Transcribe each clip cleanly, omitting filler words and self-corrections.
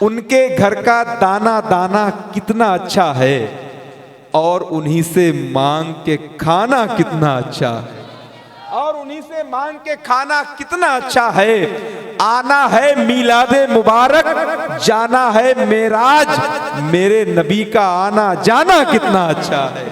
उनके घर का दाना दाना कितना अच्छा है और उन्हीं से मांग के खाना कितना अच्छा है, और उन्हीं से मांग के खाना कितना अच्छा है। आना है मीलादे मुबारक, जाना है मेराज, मेरे नबी का आना जाना कितना अच्छा है,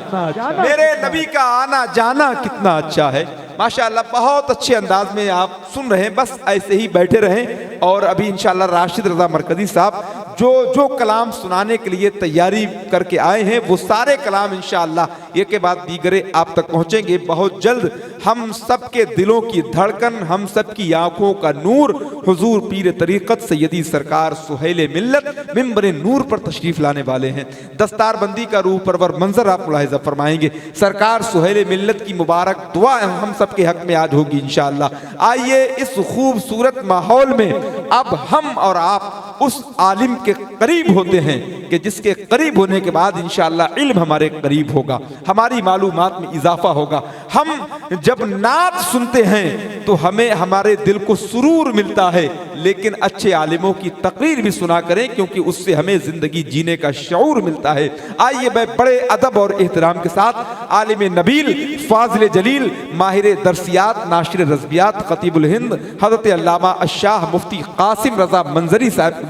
मेरे नबी का आना जाना कितना अच्छा है। माशाअल्लाह बहुत अच्छे अंदाज में आप सुन रहे हैं, बस ऐसे ही बैठे रहें। और अभी इंशाअल्लाह राशिद रज़ा मरकज़ी साहब जो कलाम सुनाने के लिए तैयारी करके आए हैं, वो सारे कलाम इंशाअल्लाह एक के बाद दीगरे आप तक पहुंचेंगे बहुत जल्द। हम सब के दिलों की धड़कन, हम सब की आंखों का नूर हुजूर पीर तरीक़त सैयदी सरकार सुहेल मिल्लत मिंबर नूर पर तशरीफ लाने वाले हैं। दस्तारबंदी का रूह परवर मंजर आप मुलाहिज़ा फरमाएंगे। सरकार सुहेल मिल्लत की मुबारक दुआ हम सब के हक में आज होगी इंशाअल्लाह। आइए इस खूबसूरत माहौल में अब हम और आप उस आलिम के करीब होते हैं कि जिसके करीब होने के बाद इंशाअल्लाह इल्म हमारे करीब होगा, हमारी मालूमात में इजाफा होगा। हम जब नात सुनते हैं तो हमें हमारे दिल को सुरूर मिलता है, लेकिन अच्छे आलिमों की तकरीर भी सुना करें क्योंकि उससे हमें जिंदगी जीने का शऊर मिलता है। आइए मैं बड़े अदब और एहतराम के साथ आलिम नबील, फाजिल जलील, माहिर दरसियात, नाशिर रज़बियात, खतीबुल हिंद हज़रत अल्लामा अशाह मुफ्ती कासिम रज़ा मंजरी साहब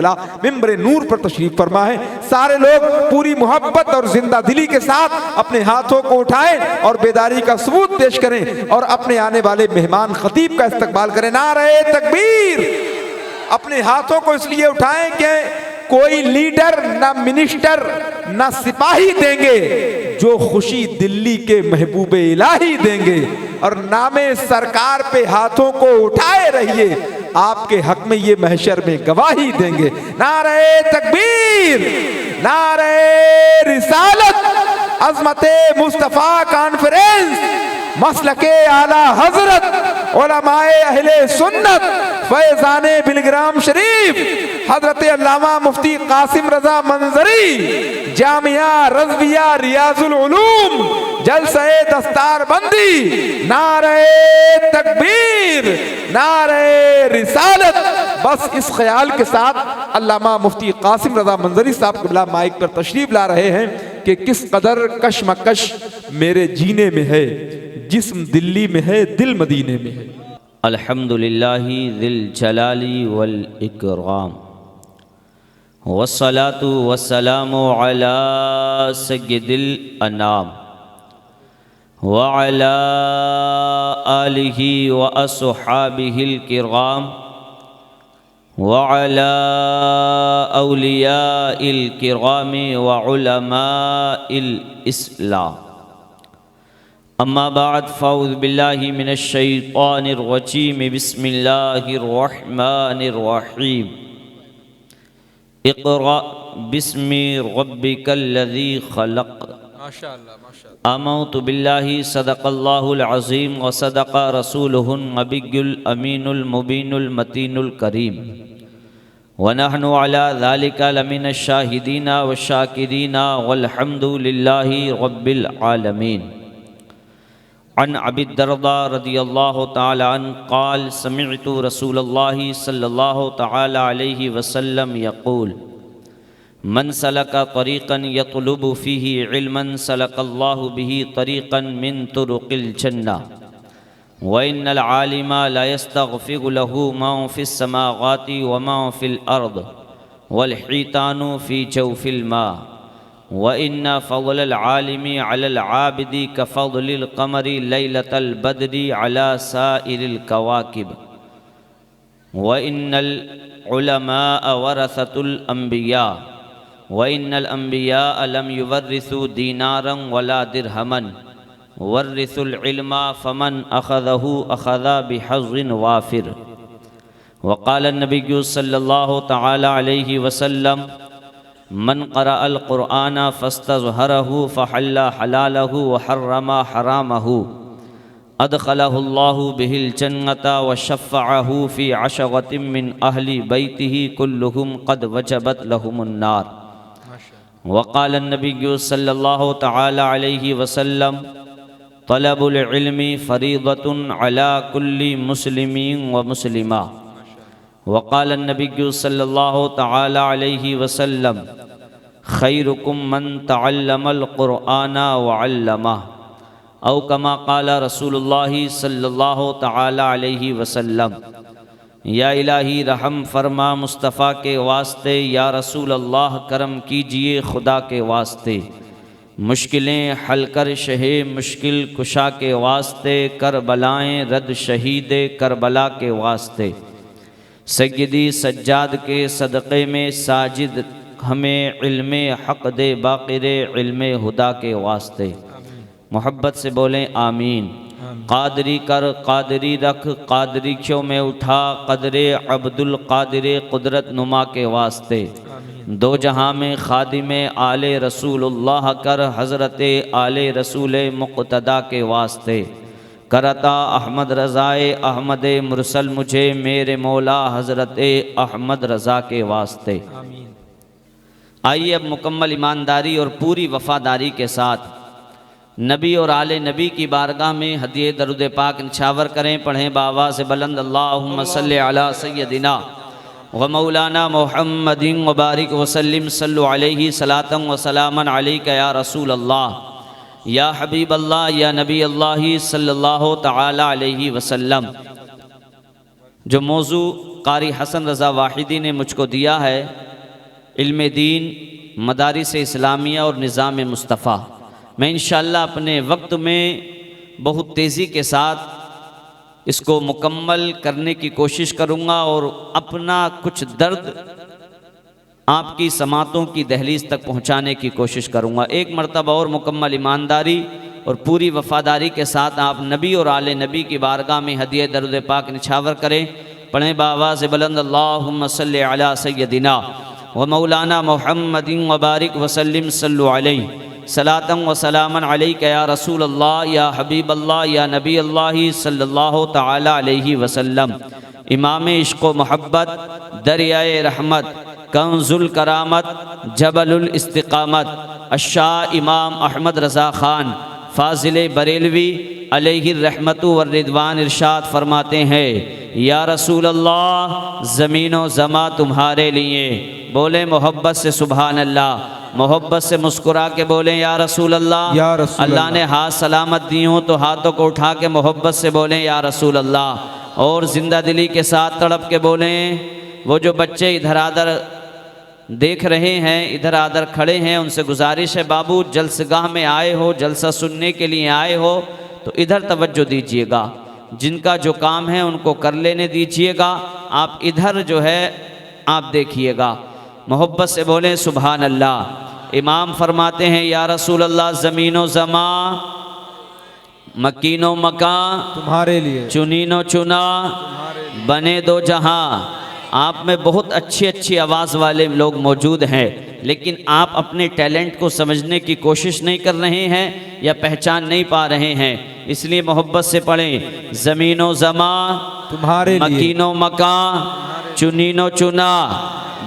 मिंबर नूर पर तशरीफ फरमा है। सारे लोग पूरी मोहब्बत और जिंदा दिली के साथ अपने हाथों को उठाएं और बेदारी का सबूत पेश करें और अपने आने वाले मेहमान खतीब का इस्तकबाल करें। नारे तकबीर। अपने हाथों को इसलिए उठाएं कि कोई लीडर ना मिनिस्टर ना सिपाही देंगे, जो खुशी दिल्ली के महबूबे इलाही देंगे। और नामे सरकार पे हाथों को उठाए रहिए, आपके हक में ये महशर में गवाही देंगे। नारे तकबीर, नारे रिसालत, अज़मते मुस्तफ़ा कॉन्फ्रेंस, मसलके आला हजरत, उलमाए अहले सुन्नत, फैज़ाने बिलग्राम शरीफ, हजरत अल्लामा मुफ्ती कासिम रज़ा मंजरी, जामिया रज़विया रियाजुल उलूम, जलसे दस्तारबंदी। नारे तकबीर, नारे रिसालत। बस इस ख्याल के साथ अल्लामा मुफ्ती कासिम रज़ा मंजरी साहब क़िबला माइक पर तशरीफ ला रहे हैं कि किस कदर कशमकश मेरे जीने में है, जिस्म दिल्ली में है, दिल मदीने में है। अल्हम्दुलिल्लाहि ज़िल जलाली वल इकराम, वस्सलातु वस्सलामु अला सय्यिदिल अनाम व अला आलिहि व अस्हाबिहिल किराम व अला औलियाइल किरामी व उलमाइल इस्लाम। अम्मा बाद फ़ाऊज़ बिल्लाहि मिनश शैतानिर रजीम, बिस्मिल्लाहिर रहमानिर रहीम। इक़रा बिस्मि रब्बिकल्लज़ी खलक़। माशाअल्लाह माशाअल्लाह। आमन्तु बिल्लाहि सदक़ल्लाहुल अज़ीम व सदक़ रसूलुहुन नबियुल अमीनुल मुबीनुल मतीनुल करीम व नहनु अला ज़ालिका लमिनश शाहिदीना व शाकिरीना वल्हम्दुलिल्लाहि रब्बिल आलमीन। अन अबी दर्दा रज़ियल्लाहु तआला अन्हु क़ाल समिअतु रसूलल्लाहि सल्लल्लाहु तआला अलैहि वसल्लम यक़ूल मन सलका तरीक़न यतलुबु फ़ीही इल्मन सलकल्लाहु बिही तरीक़न मिन तुरुक़िल जन्नह व इन्नल आलिमा ला यस्तग़फ़िरु लहु मा फ़िस समावाति व मा फ़िल अर्द वल हितानु फ़ी जौफ़िल मा व इन्ना फ़ज़लल आलिमी अलल आबिदी कफ़ज़लिल क़मरी लैलतल बदरी अला साइरिल कवाकिब व इन्नल उलमाअ वरसतुल अंबिया व इन्नल अंबिया लम युवर्रिसु दीनारन वला दिरहमन वर्रिसुल इल्मा फमन अख़ज़हु अख़ज़ बिहज़्ज़िन वाफ़िर। व क़ाल नबिय्यु सल्लल्लाहु तआला अलैहि वसल्लम मन क़रअल क़ुरआन फ़स्तज़हरहु फ़हल्ला हलालहु व हर्रमा हरामहु अदख़लहुल्लाहु बिहिल जन्नत व शफ़अहु फ़ी अशरतिन मिन अहली बैतिही कुल्लुहुम क़द वजबत लहुमुन नार। व क़ाल नबिय्यु सल्लल्लाहु तआला अलैहि वसल्लम तलबुल इल्मी फ़रीज़तुन अला कुल्ली मुस्लिमीन व मुस्लिमा वक़ाल नबी सल्लल्लाहु तआला अलैहि वसल्लम खैरुकुम मन तअल्लमल क़ुरआन व अल्लमह औ कमा क़ाल रसूलुल्लाहि सल्लल्लाहु तआला अलैहि वसल्लम। या इलाही रहम फरमा मुस्तफ़ा के वास्ते, या रसूल अल्लाह करम कीजिए खुदा के वास्ते, मुश्किलें हल कर शहे मुश्किल कुशा के वास्ते, करबलाएँ रद शहीद करबला के वास्ते, सैयदी सज्जाद के सदक़े में साजिद हमें इल्मे हक़ दे बाक़िर इल्मे हुदा के वास्ते। मोहब्बत से बोलें आमीन। कादरी कर कादरी रख कादरी क्यों में उठा, क़दरे अब्दुल कादिर कुदरत नुमा के वास्ते, दो जहाँ में खादिम आले रसूलुल्लाह कर हज़रत आले रसूल मुक़्तदा के वास्ते, करता अहमद रज़ाए अहमद मुरसल मुझे मेरे मौला हज़रत अहमद रज़ा के वास्ते। आइए अब मुकम्मल ईमानदारी और पूरी वफ़ादारी के साथ नबी और आले नबी की बारगाह में हदिये दरूद पाक निछावर करें। पढ़ें बावा से बुलंद अल्लाहुम्मा सल्लि अला सय्यदिना व मौलाना मुहम्मदिन व बारिक वसल्लिम सल्लु अलैहि सलातन व सलामन अलैका या रसूल अल्लाह या हबीब अल्लाह या नबी अल्लाह सल्लल्लाहु तआला अलैहि वसल्लम। जो मौजू कारी हसन रज़ा वाहिदी ने मुझको दिया है, इल्म दीन, मदारिस इस्लामिया और निज़ाम मुस्तफ़ा, मैं इंशाअल्लाह अपने वक्त में बहुत तेज़ी के साथ इसको मुकम्मल करने की कोशिश करूँगा और अपना कुछ दर्द आपकी समातों की दहलीज तक पहुँचाने की कोशिश करूँगा। एक मरतबा और मुकम्मल ईमानदारी और पूरी वफ़ादारी के साथ आप नबी और आले नबी की बारगाह में हदिये दरूद पाक निछावर करें। पढ़ें बावाज़ बुलंद अल्लाहुम्मा सल्लि अला सय्यदिना व मौलाना मुहम्मदिन व बारिक वसल्लिम सल्लु अलैहि सलातन व सलामन अलैका या रसूल अल्लाह या हबीब अल्लाह या नबी अल्लाह सल्लल्लाहु तआला अलैहि वसल्लम। इमाम इश्क़ व मोहब्बत, दरियाए रहमत, कंजुल करामत, जबलुल इस्तिक़ामत, अशाह इमाम अहमद रज़ा ख़ान फ़ाज़िल बरेलवी अलैहि रहमतु व रिदवान इरशाद फरमाते हैं, या रसूल अल्लाह ज़मीन व ज़मा तुम्हारे लिए। बोले मोहब्बत से सुभान अल्लाह, मोहब्बत से मुस्कुरा के बोलें या रसूल अल्लाह। या रसूल अल्लाह ने हाथ सलामत दी हों तो हाथों को उठा के मोहब्बत से बोलें या रसूल अल्लाह, और ज़िंदा दिली के साथ तड़प के बोलें। वो जो बच्चे इधर आधर देख रहे हैं, इधर आधर खड़े हैं, उनसे गुजारिश है बाबू जलसगाह में आए हो, जलसा सुनने के लिए आए हो तो इधर तवज्जो दीजिएगा, जिनका जो काम है उनको कर लेने दीजिएगा, आप इधर जो है आप देखिएगा। मोहब्बत से बोलें सुभान अल्लाह। इमाम फरमाते हैं या रसूल अल्लाह ज़मीनो ज़मा मकीनो मकां तुम्हारे लिए, चुनीनो चुना बने दो जहां। आप में बहुत अच्छी अच्छी आवाज़ वाले लोग मौजूद हैं, लेकिन आप अपने टैलेंट को समझने की कोशिश नहीं कर रहे हैं या पहचान नहीं पा रहे हैं, इसलिए मोहब्बत से पढ़ें ज़मीनो ज़मा तुम्हारे लिए, मकीनो मकां चुनीनो चुना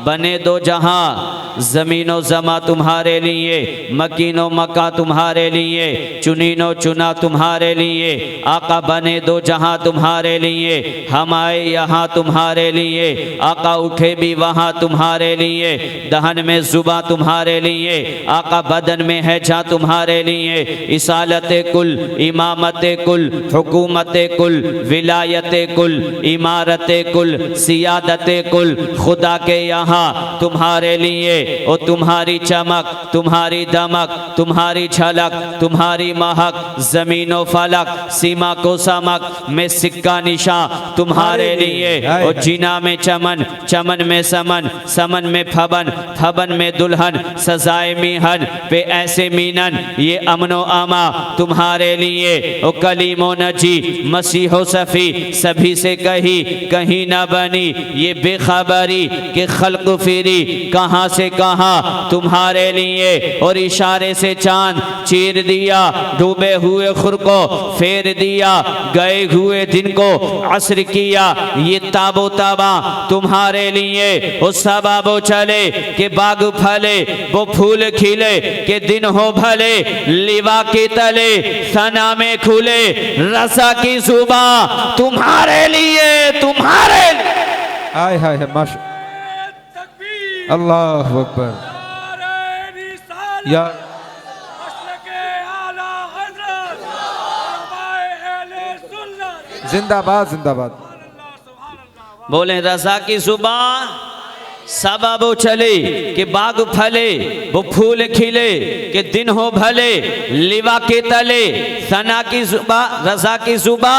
बने दो जहां। ज़मीनो ज़मा तुम्हारे लिए, मकीनो मका तुम्हारे लिए, चुनीनो चुना तुम्हारे लिए। आका बने दो जहां तुम्हारे लिए, हम आए यहाँ तुम्हारे लिए। आका उठे भी वहाँ तुम्हारे लिए, दहन में जुबा तुम्हारे लिए। आका बदन में है जा तुम्हारे लिए। इसालत कुल, इमामत कुल, हुकूमत कुल, विलायत कुल, इमारत कुल, सियादत कुल, खुदा के यहाँ तुम्हारे लिए। और तुम्हारी चमक, तुम्हारी दमक, तुम्हारी झलक, तुम्हारी महक, जमीनो फलक, सीमा को समक में सिक्का निशा तुम्हारे लिए। और जीना में चमन, चमन में समन, समन में फबन, फबन में दुल्हन, सजाए मीहन पे ऐसे मीनन, ये अमनो आमा तुम्हारे लिए। और कलीमो नजी मसीहो सफ़ी सभी से कही कहीं ना बनी, ये बेखबरी के खल्क फिरी कहाँ से कहाँ तुम्हारे लिए। और इशारे से चांद चीर दिया, डूबे हुए खुर को फेर दिया, गए हुए दिन को असर किया, ये ताबो ताबा तुम्हारे लिए। और सबाबो चले के बाग फले, वो फूल खिले के दिन हो भले, लिवा के तले सना में खुले, रसा की जुबा तुम्हारे लिए, तुम्हारे लिए। आय हाय हाय माशा तकबीर अल्लाह अकबर नारे रिसालत या मसलके आला हज़रत उलमाए अहले सुन्नत जिंदाबाद जिंदाबाद। अल्लाह सुभान अल्लाह। बोले रजा की जुबान सबब चले कि बाग फले वो फूल खिले कि दिन हो भले लिवा के तले सना की जुबा रजा की जुबा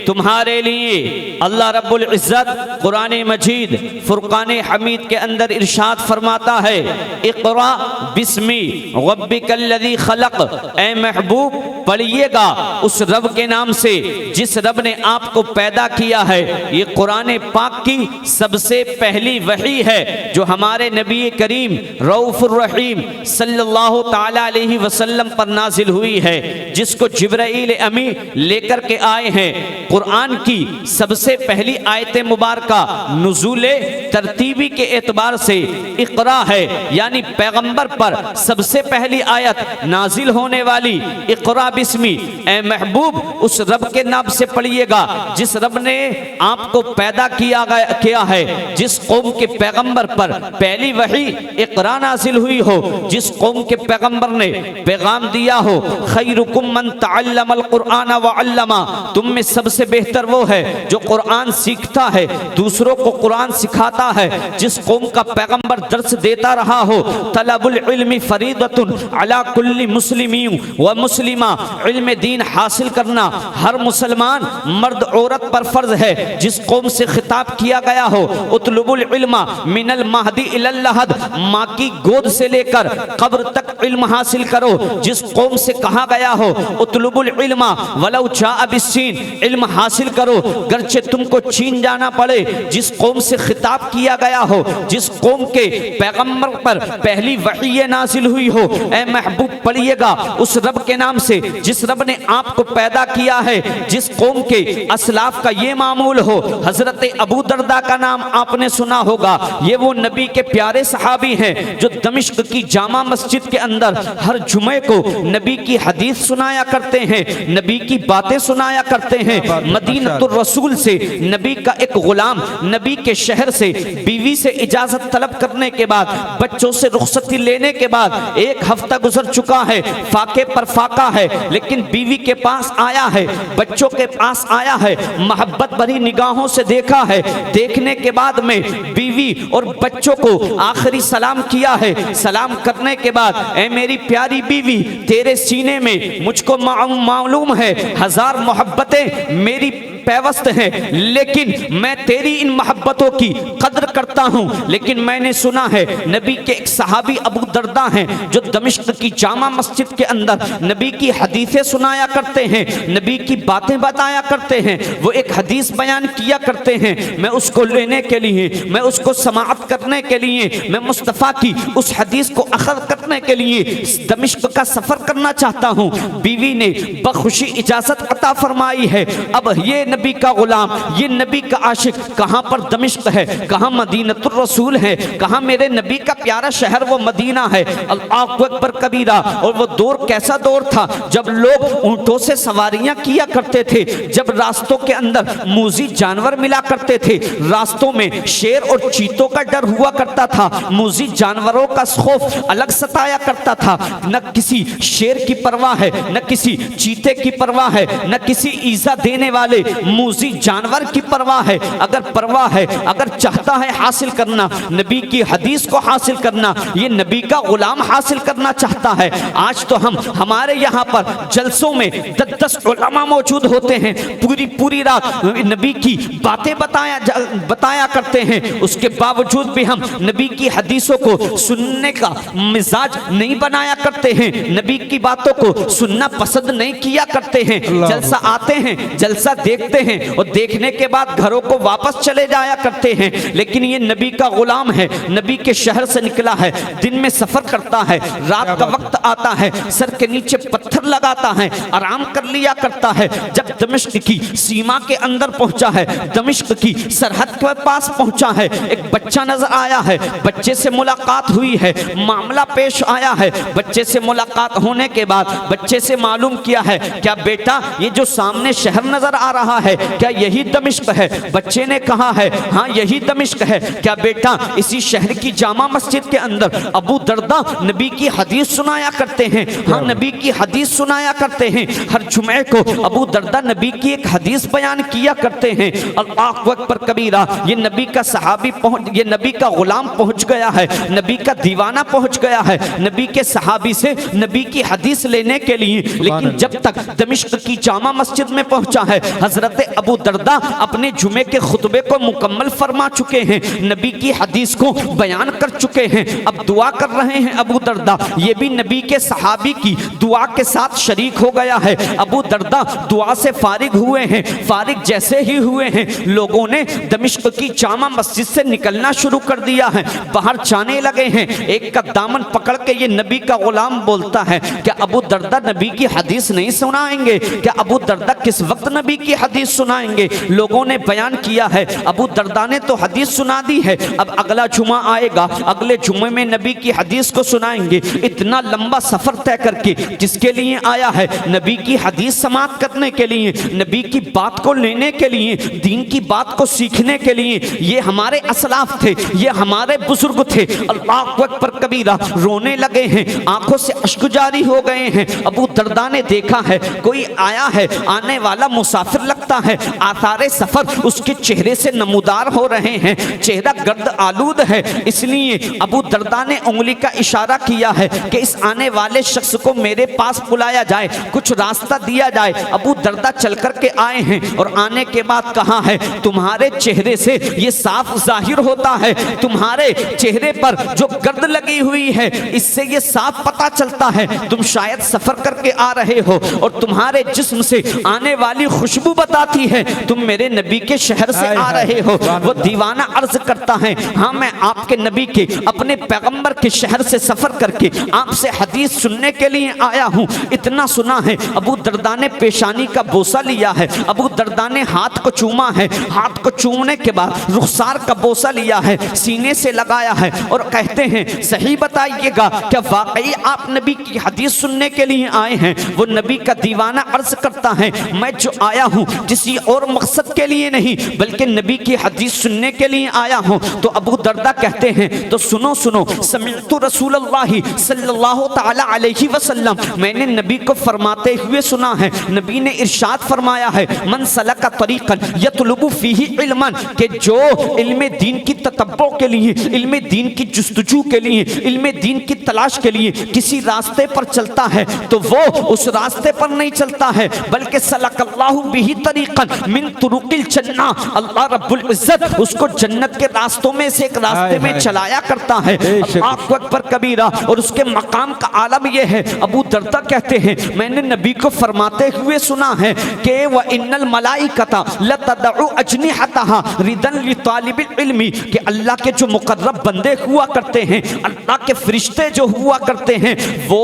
तुम्हारे लिए अल्लाह रब्बुल इज़्ज़त कुरान मजीद फुरकान हमीद के अंदर इरशाद फरमाता है इक़रा बिस्मी रब्बिकल्लज़ी खलक़। ए महबूब पढ़िएगा उस रब के नाम से जिस रब ने आपको पैदा किया है। ये कुरान पाक की सबसे पहली वही है जो हमारे नबी करीम रऊफ़ुर रहीम सल्लल्लाहु ताला अलैहि वसल्लम पर नाजिल हुई है, जिसको जिब्राईल अमीन लेकर के आए हैं। कुरान की सबसे पहली आयत मुबारका नुज़ूले तरतीबी के एतबार से इक़रा है, यानी पैगंबर पर सबसे पहली आयत नाजिल होने वाली इक़रा बिस्मी। ए महबूब उस रब के नाम से पढ़िएगा जिस रब ने आपको पैदा किया है। जिस कौम के पैगंबर पर पहली वही इक़रा नाजिल हुई हो, जिस कौम के पैगंबर ने पैगाम दिया हो खैरुकुम मन तअल्लमल कुरआन व अल्लमा। तुम में सबसे बेहतर वो है जो कुरान सीखता है, दूसरों को कुरान सिखाता है। जिस कौम का पैगंबर दर्स देता रहा हो तलबुल इल्मी फरीदतुन अला कुल्ली मुस्लिमीन व मुस्लिमा। इल्म दीन हासिल करना हर मुसलमान मर्द औरत पर फर्ज है। जिस कौम से खिताब किया गया हो उतलुबुल इल्मा मिनल महदी इलल लहद, माँ की गोद से लेकर कब्र तक इल्म हासिल करो। जिस कौम से कहा गया हो उतलुबुल इल्मा वलौ जाअ बिस्सीन, इल्म हासिल करो गर्चे तुमको चीन जाना पड़े। जिस कौम से खिताब किया गया हो, जिस कौम के पैगंबर पर पहली वही नाजिल हुई हो, ए महबूब पढ़िएगा उस रब के नाम से जिस रब ने आपको पैदा किया है। जिस कौम के असलाफ का ये मामूल हो, हजरत अबू दरदा का नाम आपने सुना होगा। ये वो नबी के प्यारे सहाबी हैं जो दमिश्क की जामा मस्जिद के अंदर हर जुमे को नबी की हदीस सुनाया करते हैं, नबी की बातें सुनाया करते हैं। मदीनतुर रसूल से नबी का एक गुलाम नबी के शहर से बीवी से इजाजत तलब करने के बाद, बच्चों से रुखसती लेने के बाद एक हफ्ता गुजर चुका है, फाके पर फाका है, लेकिन बीवी के पास आया है, बच्चों के पास आया है, मोहब्बत भरी निगाहों से देखा है। देखने के बाद में बीवी और बच्चों को आखिरी सलाम किया है। सलाम करने के बाद ए मेरी प्यारी बीवी, तेरे सीने में मुझको मालूम है हजार मोहब्बतें मेरी पैवस्त हैं, लेकिन मैं तेरी इन मोहब्बतों की कदर करता हूं। लेकिन मैंने सुना है नबी के एक सहाबी अबू दरदा हैं जो दमिश्क की जामा मस्जिद के अंदर नबी की हदीसें सुनाया करते हैं, नबी की बातें बताया करते हैं। वो एक हदीस बयान किया करते हैं, मैं उसको लेने के लिए, मैं उसको समाअत करने के लिए, मैं मुस्तफ़ा की उस हदीस को अखज़ करने के लिए दमिश्क का सफर करना चाहता हूं। बीवी ने बखुशी इजाजत अता फरमाई है। अब ये नबी का गुलाम, ये नबी का आशिक कहां पर दमिश्क है, कहां मदीनतुर रसूल है, कहां मेरे नबी का प्यारा शहर वो मदीना है। अल्लाहु अकबर कबीरा। और वो दौर कैसा दौर था जब लोग ऊंटों से सवारियां किया करते थे, जब रास्तों के अंदर मूजी जानवर मिला करते थे, रास्तों में शेर और चीतों का डर हुआ करता था, मूजी जानवरों का खौफ अलग सताया करता था। न किसी शेर की परवाह है, न किसी चीते की परवाह है, न किसी ईजा देने वाले मूजी जानवर की परवाह है। अगर परवाह है, अगर चाहता है हासिल करना नबी की हदीस को हासिल करना, ये नबी का गुलाम हासिल करना चाहता है। आज तो हम हमारे यहाँ पर जलसों में 10-10 उलमा मौजूद होते हैं, पूरी रात नबी की बातें बताया करते हैं। उसके बावजूद भी हम नबी की हदीसों को सुनने का मिजाज नहीं बनाया करते हैं, नबी की बातों को सुनना पसंद नहीं किया करते हैं। जलसा आते हैं, जलसा देखते हैं और देखने के बाद घरों को वापस चले जाया करते हैं। लेकिन ये नबी का गुलाम है, नबी के शहर से निकला है, दिन में सफर करता है, रात का वक्त आता है, सर के नीचे पत्थर लगाता है, आराम कर लिया करता है। जब दमिश्क की सीमा के अंदर पहुंचा है, दमिश्क की सरहद के पास पहुंचा है, एक बच्चा नजर आया है, बच्चे से मुलाकात हुई है, मामला पेश आया है। बच्चे से मुलाकात होने के बाद बच्चे से मालूम किया है, क्या बेटा ये जो सामने शहर नजर आ रहा कहा है, क्या यही दमिश्क है? बच्चे ने कहा है हाँ यही दमिश्क है। क्या बेटा इसी शहर की जामा मस्जिद के अंदर अबू दरदा नबी की हदीस सुनाया करते हैं? हाँ नबी की हदीस सुनाया करते हैं। हर जुमे को अबू दरदा नबी की एक हदीस बयान किया करते हैं। अल्लाहु अकबर कबीरा। ये नबी का सहाबी ये नबी का गुलाम पहुंच गया है, नबी का दीवाना पहुंच गया है नबी के सहाबी से नबी की हदीस लेने के लिए। लेकिन जब तक दमिश्क की जामा मस्जिद में पहुंचा है, हजरत अबू दरदा अपने जुमे के खुतबे को मुकम्मल फरमा चुके हैं, नबी की हदीस को बयान कर चुके हैं। अब दुआ कर रहे हैं अबू दरदा। ये भी नबी के सहाबी की दुआ के साथ शरीक हो गया है। अबू दरदा दुआ से फारिग हुए हैं। फारिग जैसे ही हुए हैं, लोगों ने दमिश्क की जामा मस्जिद से निकलना शुरू कर दिया है, बाहर जाने लगे हैं। एक का दामन पकड़ के ये नबी का गुलाम बोलता है, क्या अबू दरदा नबी की हदीस नहीं सुनाएंगे? क्या अबू दरदा किस वक्त नबी की हदीस सुनाएंगे? लोगों ने बयान किया है अबू दरदा ने तो हदीस सुना दी है, अब अगला जुमा आएगा, अगले जुमे में नबी की हदीस को सुनाएंगे। इतना लंबा सफर तय करके किसके लिए आया है? नबी की हदीस समाप्त करने के लिए, नबी की बात को लेने के लिए, दीन की बात को सीखने के लिए। ये हमारे असलाफ थे, ये हमारे बुजुर्ग थे। अल्लाहु अकबर कबीरा। रोने लगे हैं, आंखों से अश्क जारी हो गए हैं। अबू दरदा ने देखा है कोई आया है, आने वाला मुसाफिर लगता है। आसारे सफर उसके चेहरे से नमूदार हो रहे हैं, चेहरा गर्द आलूद है। इसलिए अबू दरदा ने उंगली का इशारा किया है कि इस आने वाले शख्स को मेरे पास बुलाया जाए, कुछ रास्ता दिया जाए। अबू दरदा चल कर के आए हैं और आने के बाद कहा है, तुम्हारे चेहरे से ये साफ जाहिर होता है, तुम्हारे चेहरे पर जो गर्द लगी हुई है इससे ये साफ पता चलता है तुम शायद सफर करके आ रहे हो, और तुम्हारे जिस्म से आने वाली खुशबू बताती है तुम मेरे नबी के शहर से आ रहे हो। वो दीवाना अर्ज करता है, हाँ मैं आपके नबी के, अपने पैगंबर के शहर से सफर करके आपसे हदीस सुनने के लिए आया हूँ। इतना सुना है, अबू दरदा ने पेशानी का बोसा लिया है, अबू दरदा ने हाथ को चूमा है, हाथ को चूमने के बाद रुखसार का बोसा लिया है, सीने से लगाया है और कहते हैं सही बताइएगा क्या वाकई आप नबी की हदीस सुनने के लिए आए हैं? वो नबी का दीवाना अर्ज करता है, मैं जो आया हूँ किसी और मकसद के लिए नहीं बल्कि नबी की हदीस सुनने के लिए आया हूँ। तो अबू दरदा कहते हैं तो सुनो सुनो, समिअतु रसूलुल्लाह सल्लल्लाहु तआला अलैहि वसल्लम, मैंने नबी को फरमाते हुए सुना है। नबी ने इरशाद फरमाया है, मन सलका तरीक़न यतलुबु फीही इल्मन, कि जो इल्म दीन की ततब्बो के लिए, इल्म दीन की जुस्तजू के लिए, इल्म दीन की तलाश के लिए किसी रास्ते पर चलता है तो वो उस रास्ते पर नहीं चलता है बल्कि सलकल्लाहु बिही तरीक़न मिन तुरुक़िल जन्ना, अल्लाह रब्बुल इज्जत उसको जन्नत के रास्तों में से एक रास्ते में चलाया करता है। अल्लाहु अकबर कबीरा। और उसके मकाम का आलम यह है, अबू दरदा कहते हैं मैंने नबी को फरमाते हुए सुना है कि व इन्नल मलाइकता लतदउ अजनिहतहा रिदन लितालिबिल इल्मी, कि अल्लाह के जो मुकर्रब बंदे हुआ करते हैं, अल्लाह के फरिश्ते जो हुआ करते हैं, वो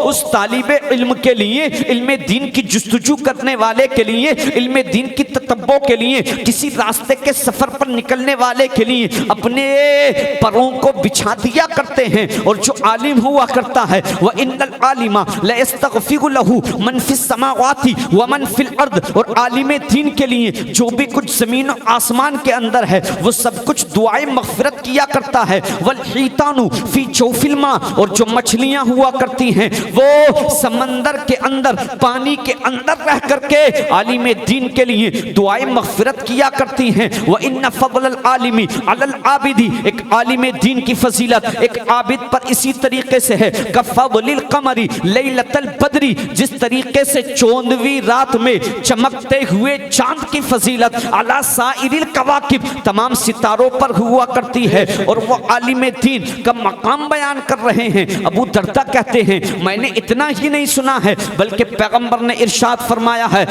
उस तालिबे इल्म के लिए, इल्म दीन की जुस्तजू करने वाले के लिए, इल्म दीन की ततब्बो के लिए, किसी रास्ते के सफर पर निकलने वाले के लिए अपने परों को बिछा दिया करते हैं। और जो आलिम हुआ करता है, वह इन्नल आलिमा लयस्तगफिरु लहू मन फिस समावाति व मन फिल अर्द, और आलिम दीन के लिए जो भी कुछ जमीन और आसमान के अंदर है वो सब कुछ दुआएं मगफिरत किया करता है। वल हीतानु फी जौफिल मा, और जो मछलियां हुआ करती हैं वो समंदर के अंदर, पानी के अंदर रह करके आलिम दीन के लिए दुआएं मगफिरत किया करती हैं। व इन्ना फज़लल आलिमी अलल आबिदी, एक आलिम दीन की फजीलत एक आबिद पर इसी तरीके से है। कफ़ज़लिल क़मरी लैलतल बदरी, जिस तरीके से चौदहवीं रात में चमकते हुए चांद की फजीलत अला साइरिल कवाकिब, तमाम सितारों पर हुआ करती है। और वो आलिम दीन का मकाम बयान कर रहे हैं। अबू दरदा कहते हैं मैंने इतना ही नहीं सुना है बल्कि पैगंबर ने इरशाद फरमाया है,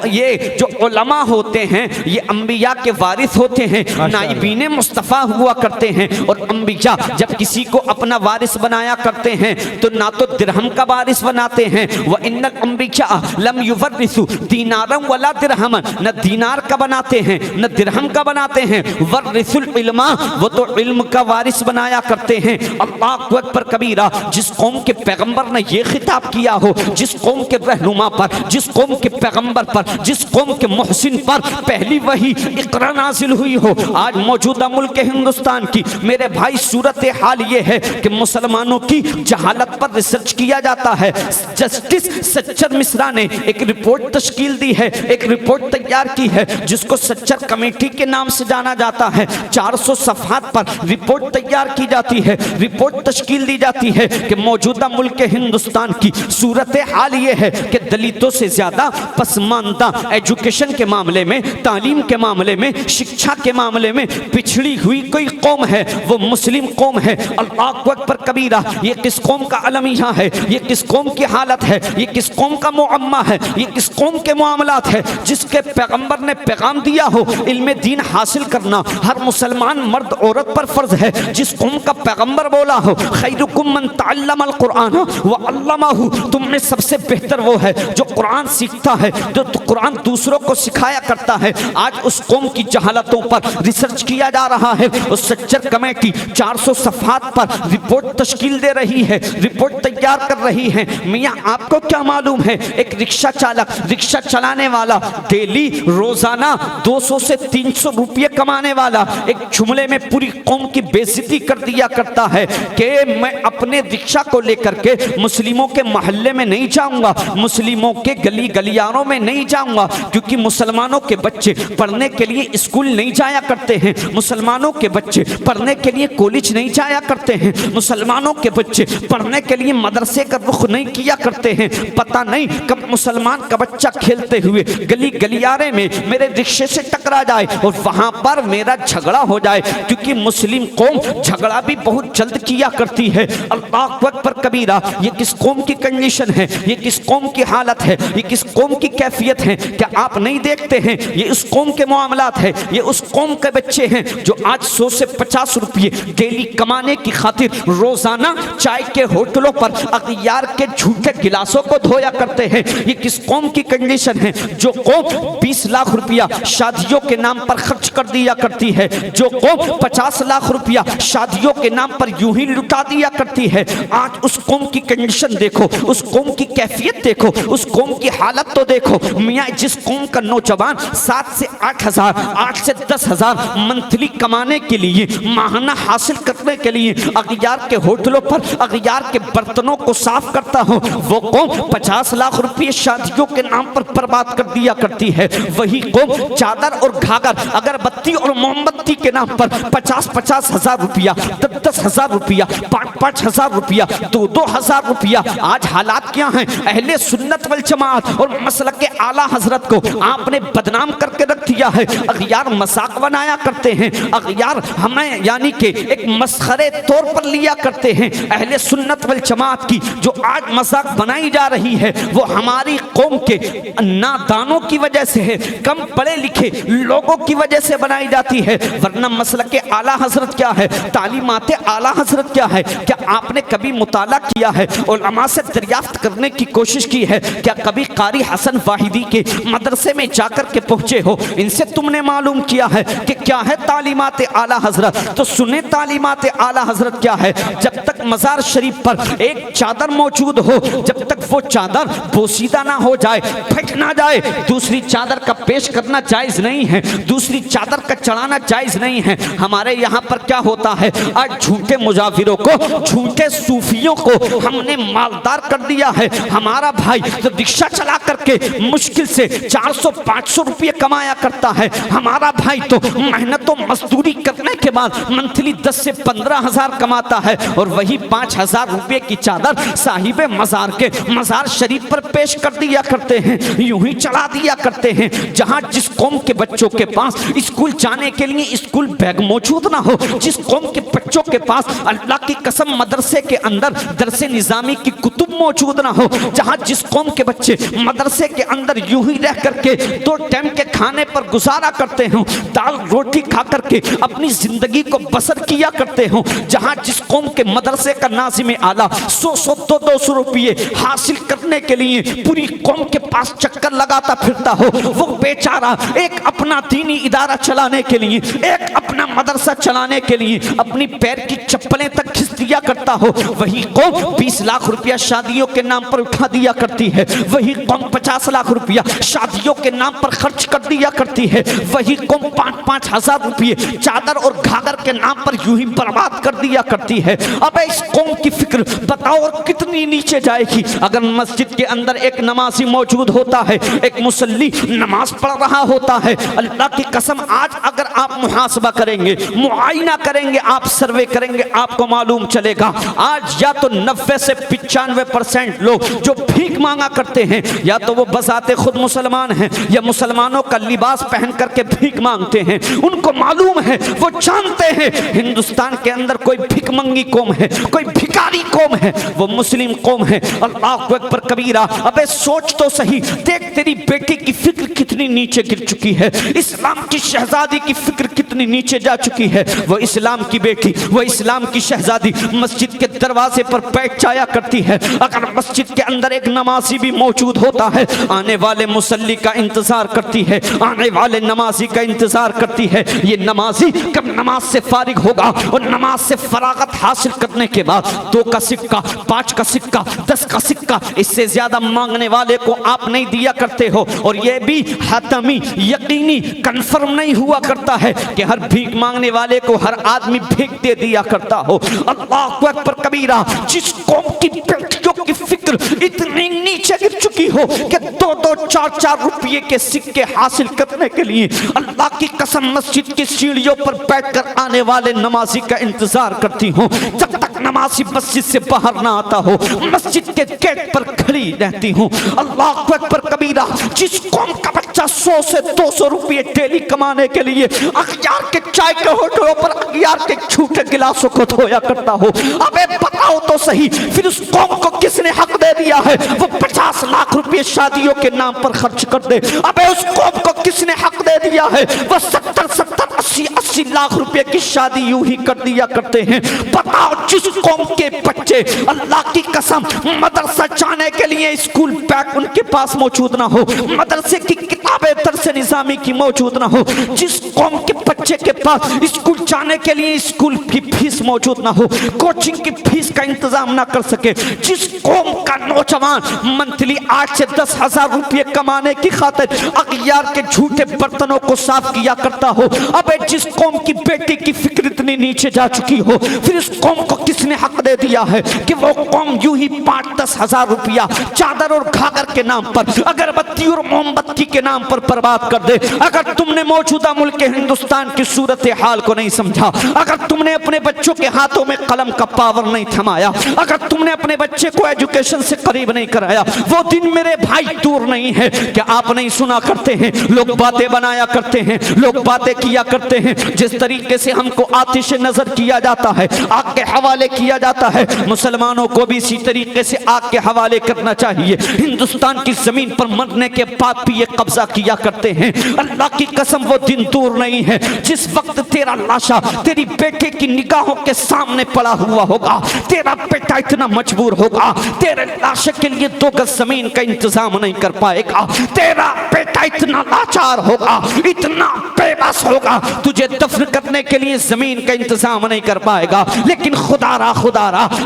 ये जो उलमा होते हैं ये अंबिया के वारिस होते हैं, नाइबीन मुस्तफ़ा हुआ करते हैं। और अंबिया जब किसी को अपना वारिस बनाया करते हैं तो ना तो दिरहम का वारिस बनाते हैं, वह इन्नल अंबिया लम युवर्रिसु दीनारम वला दिरहमन, न दीनार का बनाते हैं न दिरहम का बनाते हैं, वर्रिसुल इल्मा, वो तो इल्म का वारिस बनाया करते हैं। अल्लाहु अकबर कबीरा। जिस कौम के पैगंबर ने ये खिताब किया हो, जिस कौम के रहनुमा पर, जिस कौम के पैगंबर पर, जिस कौम कौम के मोहसिन पर पहली वही इकरा नाजिल हुई हो। आज मौजूदा मुल्क हिंदुस्तान की मेरे भाई सूरत हाल ये है कि मुसलमानों की जहालत पर रिसर्च किया जाता है। जस्टिस सच्चर मिश्रा ने एक रिपोर्ट तश्कील दी है, एक रिपोर्ट तैयार की है जिसको सच्चर कमेटी के नाम से जाना जाता है। 400 सफ़हात पर रिपोर्ट तैयार की जाती है, रिपोर्ट तश्कील दी जाती है कि मौजूदा मुल्क हिंदुस्तान की सूरत हाल ये है कि दलितों से ज्यादा पसमानदा एजुकेशन के मामले में, तालीम के मामले में, शिक्षा के मामले में पिछड़ी हुई कोई कौम है वो मुस्लिम कौम है। अल्लाहु अकबर कबीरा। ये किस कौम का अलमिया है, ये किस कौम की हालत है, ये किस कौम का मुअम्मा है, ये किस कौम के मामलात है जिसके पैगंबर ने पैगाम दिया हो इल्म दीन हासिल करना हर मुसलमान मर्द औरत पर फर्ज है। जिस कौम का पैगंबर बोला हो खैरुकुम मन तअल्लमल कुरान व अल्लमहु, तुम में सबसे बेहतर वो है जो कुरान सीखता है, जो कुरान दूसरों को सिखाया करता है। आज उस कौम की जहालतों पर रिसर्च किया जा रहा है। उस सच्चर कमेटी 400 सफ़हात पर रिपोर्ट तश्कील दे रही है, रिपोर्ट तैयार कर रही है। मियाँ आपको क्या मालूम है, एक रिक्शा चालक, रिक्शा चलाने वाला डेली रोजाना 200 से 300 रुपये कमाने वाला एक जुमले में पूरी कौम की बेइज्जती कर दिया करता है कि मैं अपने रिक्शा को लेकर के मुस्लिमों के मोहल्ले में नहीं जाऊंगा, मुस्लिमों के गली गलियारों में नहीं जाऊंगा, क्योंकि मुसलमानों के बच्चे पढ़ने के लिए स्कूल नहीं जाया करते हैं, मुसलमानों के बच्चे पढ़ने के लिए कॉलेज नहीं जाया करते हैं, मुसलमानों के बच्चे पढ़ने के लिए मदरसे का रुख नहीं किया करते हैं। पता नहीं कब मुसलमान का बच्चा खेलते हुए गली गलियारे में मेरे रिक्शे से टकरा जाए और वहां पर मेरा झगड़ा हो जाए, क्योंकि मुस्लिम कौम झगड़ा भी बहुत जल्द किया करती है। अल्लाहु अकबर कबीरा। ये किस कौम की कंडीशन है, ये किस कौम की हालत है, ये किस कौम की कैफियत है, क्या आप नहीं देखते हैं? ये उस कौम के मामलात है, ये उस कौम के बच्चे हैं जो आज 100 से 50 रुपये डेली कमाने की खातिर रोजाना चाय के होटलों पर अखियार के झूठे गिलासों को धोया करते हैं। ये किस कौम की कंडीशन है जो कौम 20 लाख रुपया शादियों के नाम पर खर्च कर दिया करती है, जो कौम 50 लाख रुपया शादियों के नाम पर यूं ही लुटा दिया करती है। आज उस कौम की कंडीशन देखो, उस कौम की कैफियत देखो, उस कौम की हालत तो देखो। मियाँ जिस कौम का नौजवान 7 से 8 हजार, 8 से 10 हजार मंथली कमाने के लिए, माहाना हासिल करने के लिए अखियार के होटलों पर अखियार के बर्तनों को साफ करता हो, वो कौम 50 लाख रुपये शादियों के नाम पर बर्बाद कर दिया करती है। वही कौम चादर और घाघर, अगरबत्ती और मोमबत्ती के नाम पर 50-50 हजार रुपया, 10-10 हजार रुपया, 5-5 हजार रुपया, 2-2 हजार रुपया। आज हालात क्या हैं? अहले सुन्नत वल जमात और मसलक के आला हजरत को आपने बदनाम करके रख दिया है। अखियार मजाक बनाया करते हैं, अखियार हमें यानी कि एक मस्खरे तौर पर लिया करते हैं। अहले सुन्नत वल जमात की जो आज मजाक बनाई जा रही है वो हमारी कौम के नादानों की वजह से है, कम पढ़े लिखे लोगों की वजह से बनाई जाती है। वरना मसलक के आला हजरत क्या है, तालीमात आला हजरत क्या है? क्या आपने कभी मुताला किया है, उलमा से दरियाफ्त करने की कोशिश की है? क्या कभी कारी हसन वाहिदी के मदरसे में जाकर के पहुंचे हो, इनसे तुमने मालूम किया है कि क्या है तालीमात आला हजरत? तो सुने तालीमात आला हजरत क्या है। जब तक मजार शरीफ पर एक चादर मौजूद हो, जब तक वो चादर बोसीदा ना हो जाए, फट ना जाए, दूसरी चादर का पेश करना जायज नहीं है, दूसरी चादर का चढ़ाना जायज नहीं है। हमारे यहाँ पर क्या होता है, आज झूठे मुजाफिरों को, झूठे सूफियों को हमने मालदार कर दिया है। हमारा भाई तो रिक्शा चला करके मुश्किल से 400-500 रुपये कमाया करता है। हमारा भाई तो मेहनत और मजदूरी करने के बाद मंथली 10 से 15 हजार कमाता है, और वही 5 हजार रुपये की चादर साहिबे मजार के मजार शरीफ पर पेश कर दिया करते हैं, यूं ही चढ़ा दिया करते हैं। जहां जिस कौम के बच्चों के पास स्कूल जाने के लिए स्कूल बैग मौजूद ना हो, जिस कौम के बच्चों के पास अल्लाह की कसम मदरसे के अंदर दरसे निजामी की कुतुब मौजूद ना हो, जहां जिस कौम के बच्चे मदरसे के अंदर यूं ही रह करके 2 टाइम के खाने पर गुजारा करते हो, दाल रोटी खा करके अपनी जिंदगी को बसर किया करते हो, जहां जिस कौम के मदरसे का नाज़िम आला 100-100, 200 रुपये हासिल हासिल करने के लिए पूरी कौम के पास चक्कर लगाता फिरता हो, वो बेचारा एक अपना दीनी इदारा चलाने के लिए, एक अपना मदरसा चलाने के लिए अपनी पैर की चप्पलें तक खिस दिया करता हो, वही कौम 20 लाख रुपया शादियों के नाम पर उठा दिया करती है, वही कौम 50 लाख रुपया शादियों के नाम पर खर्च कर दिया करती है, वही कौम 5-5 हजार रुपये चादर और घाघर के नाम पर यूं ही बर्बाद कर दिया करती है। अब इस कौम की फिक्र बताओ और कितनी नीचे जाएगी। अगर मस्जिद के अंदर एक नमाजी मौजूद होता है, एक मुसल्ली नमाज पढ़ रहा होता है, अल्लाह की कसम आज अगर आप मुहासबा करेंगे, मुआयना करेंगे, आप सर्वे करेंगे, आपको मालूम चलेगा आज या तो 90 से 95% लोग जो भीख मांगा करते हैं या तो वो बजाते खुद मुसलमान हैं या मुसलमानों का लिबास पहन करके भीख मांगते हैं। उनको मालूम है, वो जानते हैं हिंदुस्तान के अंदर कोई भिखमंगी कौम है, कोई भिखारी कौम है, वो मुस्लिम कौम है। अल्लाह अकबर कबीरा। अबे सोच तो सही, देख तेरी बेटी की फिक्र कितनी नीचे गिर चुकी है, इस्लाम की शहजादी की फिक्र कितनी नीचे जा चुकी है। वो इस्लाम की बेटी, वो इस्लाम की शहजादी मस्जिद के दरवाजे पर बैठ जाया करती है। अगर मस्जिद के अंदर एक नमाजी भी मौजूद होता है, आने वाले मुसल्ली का इंतजार करती है, आने वाले नमाजी का इंतजार करती है। ये नमाजी कब नमाज से फारिग होगा और नमाज से फरागत हासिल करने के बाद 2 का सिक्का, 5 का सिक्का, 10 का सिक्का, इससे ज्यादा मांगने वाले को आप नहीं दिया करते हो। और ये भी हतमी यकीनी कंफर्म नहीं हुआ करता है कि हर भीख मांगने वाले को हर आदमी भीख दे दिया करता हो। अल्लाह अकबर कबीरा। जिस कौम की बेटियों की फिक्र इतनी नीचे गिर चुकी हो कि 2-2, 4-4 रुपये के सिक्के हासिल करने के लिए अल्लाह की कसम मस्जिद की सीढ़ियों पर बैठकर आने वाले नमाजी का इंतजार करती हूँ। जब तक नमाजी मस्जिद से बाहर ना आता हो, मस्जिद के गेट पर खड़ी रहती हूँ। अल्लाह अकबर कबीरा। जिस कौम का बच्चा 100 से 200 रुपये डेली कमाने के लिए अखियार के चाय के होटलों पर अखियार के झूठे गिलासों को धोया करता हो, अबे बताओ तो सही, फिर उस कौम को किसने हक दे दिया है वो 50 लाख रुपये शादियों के नाम पर खर्च कर दे? अबे उस कौम को किसने हक दे दिया है वो 70-70, 80-80 लाख रुपए की शादी यूं ही कर दिया करते हैं? बताओ जिस कौम के बच्चे अल्लाह की कसम मदरसा जाने के लिए स्कूल बैग उनके पास मौजूद ना हो, मदरसे की किताबें दर्स निज़ामी की मौजूद ना हो, जिस कौम के बच्चे के पास स्कूल जाने के लिए स्कूल की फीस मौजूद ना हो, कोचिंग की फीस का इंतजाम ना कर सके, जिस कौम का नौजवान मंथली 8 से 10 हजार रुपये कमाने की खातिर अखियार के झूठे बर्तनों को साफ किया करता हो, अबे जिस कौम की बेटी की फिक्र इतनी नीचे जा चुकी हो, फिर इस कौम को किसने हक दे दिया है कि वो कौम यूं ही 5-10 हजार रुपया चादर और घाघर के नाम पर, अगरबत्ती और मोमबत्ती के नाम पर बर्बाद कर दे? अगर तुमने मौजूदा मुल्क के हिंदुस्तान की सूरत हाल को नहीं समझा, अगर तुमने अपने बच्चों के हाथों में कलम का पावर नहीं थमाया, अगर तुमने अपने बच्चे को एजुकेशन से करीब नहीं कराया, वो दिन मेरे भाई दूर नहीं है कि आप नहीं सुना करते हैं, लोग बातें बनाया करते हैं, लोग बातें किया करते हैं। जिस तरीके से हमको आतिश नजर किया जाता है, आग के हवाले किया जाता है, मुसलमानों को भी इसी तरीके से आग के हवाले करना चाहिए। हिंदुस्तान की जमीन पर मरने के बाद भी ये कब्जा किया करते हैं। अल्लाह की कसम वो दिन दूर नहीं है जिस वक्त तेरा लाशा तेरी बेटे की निगाहों के सामने पड़ा हुआ होगा, तेरा बेटा इतना मजबूर होगा, तेरे लाशे के लिए 2 गज जमीन का इंतजाम नहीं कर पाएगा, तेरा बेटा इतना लाचार होगा, इतना बेबस होगा, तुझे दफन करने के लिए जमीन का इंतजाम नहीं कर पाएगा। लेकिन खुदारा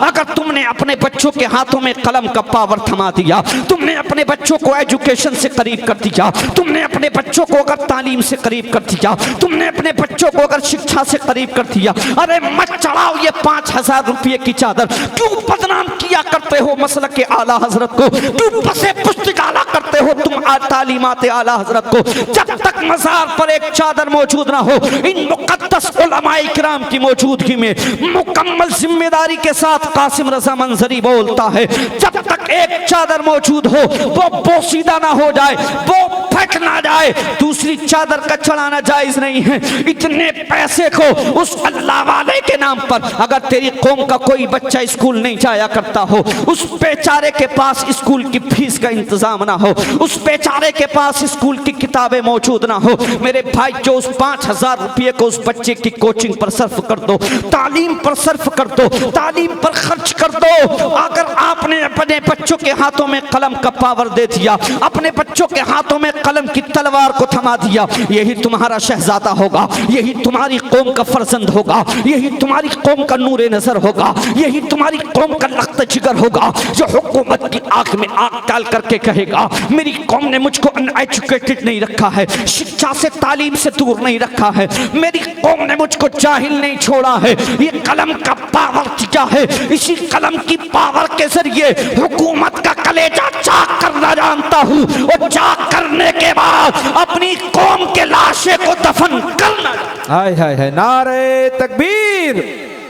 अगर तुमने अपने बच्चों के हाथों में कलम का पावर थमा दिया, तुमने अपने बच्चों को एजुकेशन से करीब कर दिया, तुमने अपने बच्चों को अगर तालीम से करीब कर दिया, तुमने अपने बच्चों को अगर शिक्षा से करीब कर दिया, अरे मत चढ़ाओ ये 5000 रुपये की चादर। क्यों बदनाम किया करते हो मसलक के आला हजरत को? क्यों बसे पुस्तकाला करते हो तुम तालीमात आला हजरत को? जब तक मज़ार पर एक चादर मौजूद ना हो, इन मुक़द्दस उलमाए इकराम की मौजूदगी में मुकम्मल जिम्मेदारी के साथ कासिम रज़ा मंजरी बोलता है, जब तक एक चादर मौजूद हो वो पोशीदा ना हो जाए, वो फट ना जाए, दूसरी चादर का चढ़ाना जायज नहीं है। इतने पैसे को उस अल्लाह वाले के नाम पर, अगर तेरी कौम का कोई बच्चा स्कूल नहीं जाया करता हो, उस बेचारे के पास स्कूल की फीस का इंतजाम ना हो, उस बेचारे के पास स्कूल की किताबें मौजूद ना हो, मेरे भाई जो उस 5,000 रुपये को उस बच्चे की कोचिंग पर सर्फ कर दो, तालीम पर सर्फ कर दो, तालीम पर खर्च कर दो। अगर आपने अपने बच्चों के हाथों में कलम का पावर दे दिया, अपने बच्चों के हाथों में कलम की तलवार को थमा दिया, यही तुम्हारा शहजादा होगा, यही तुम्हारी कौम का फर्जंद होगा, यही तुम्हारी कौम का नूरे नजर होगा, यही तुम्हारी कौम का लख्त जिगर होगा, जो हुकूमत की आंख में आंख डाल करके कहेगा मेरी कौम ने मुझको अनएजुकेटेड नहीं रखा है, शिक्षा से तालीम से दूर नहीं रखा है, मेरी कौम ने मुझको जाहिल नहीं छोड़ा है। ये कलम का पावर क्या है, इसी कलम की पावर के जरिए हुकूमत का कलेजा चाक करना जानता हूँ, और चाक करने के बाद अपनी कौम के लाशे को दफन करना। हाय हाय हाय, नारे तकबीर।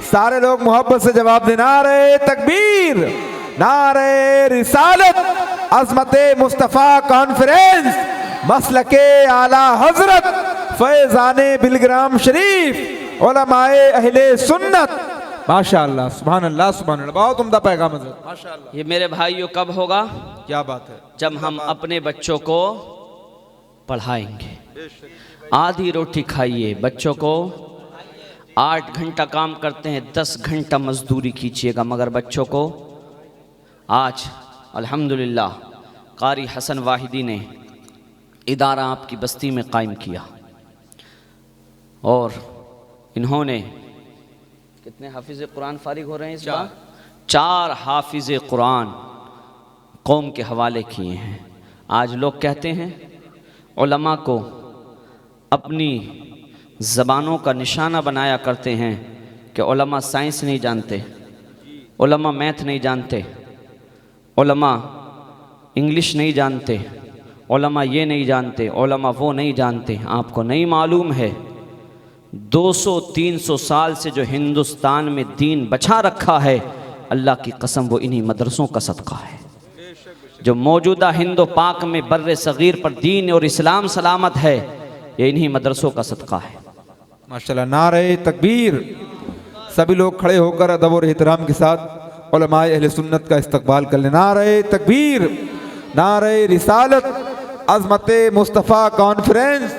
सारे लोग मोहब्बत से जवाब दे, नारे तकबीर, नारे रिसालत, अज़मते मुस्तफ़ा कॉन्फ्रेंस, मसलके आला हजरत, फैज़ाने बिलग्राम शरीफ, उलमाए अहले सुन्नत। माशाअल्लाह, सुभान अल्लाह, सुभान अल्लाह, बहुत उम्दा पैगाम हज़रत, माशाअल्लाह। ये मेरे भाइयों कब होगा? क्या बात है। जब हम अपने बच्चों को पढ़ाएंगे। आधी रोटी खाइए, बच्चों को 8 घंटा काम करते हैं, 10 घंटा मजदूरी कीजिएगा, मगर बच्चों को आज अल्हम्दुलिल्लाह कारी हसन वाहिदी ने इदारा आपकी बस्ती में कायम किया, और इन्होंने कितने हाफिज़ कुरान फारिग हो रहे हैं इस बार? 4 हाफिज़ कुरान कौम के हवाले किए हैं। आज लोग कहते हैं उलमा को अपनी ज़बानों का निशाना बनाया करते हैं कि उलमा साइंस नहीं जानते, उलमा मैथ नहीं जानते, उलमा इंग्लिश नहीं जानते, उलमा ये नहीं जानते, उलमा वो नहीं जानते। आपको नहीं मालूम है 200-300 साल से जो हिंदुस्तान में दीन बचा रखा है, अल्लाह की कसम वो इन्हीं मदरसों का सदका है। जो मौजूदा हिंदो पाक में बर्रे सगीर पर दीन और इस्लाम सलामत है, ये इन्हीं मदरसों का सदका है। माशाल्लाह, नारे तकबीर। सभी लोग खड़े होकर अदब और एहतराम के साथ उलमाए अहले सुन्नत का इस्तकबाल कर लें। नारे तकबीर, नारे रिसालत, अज़मते मुस्तफ़ा कॉन्फ्रेंस,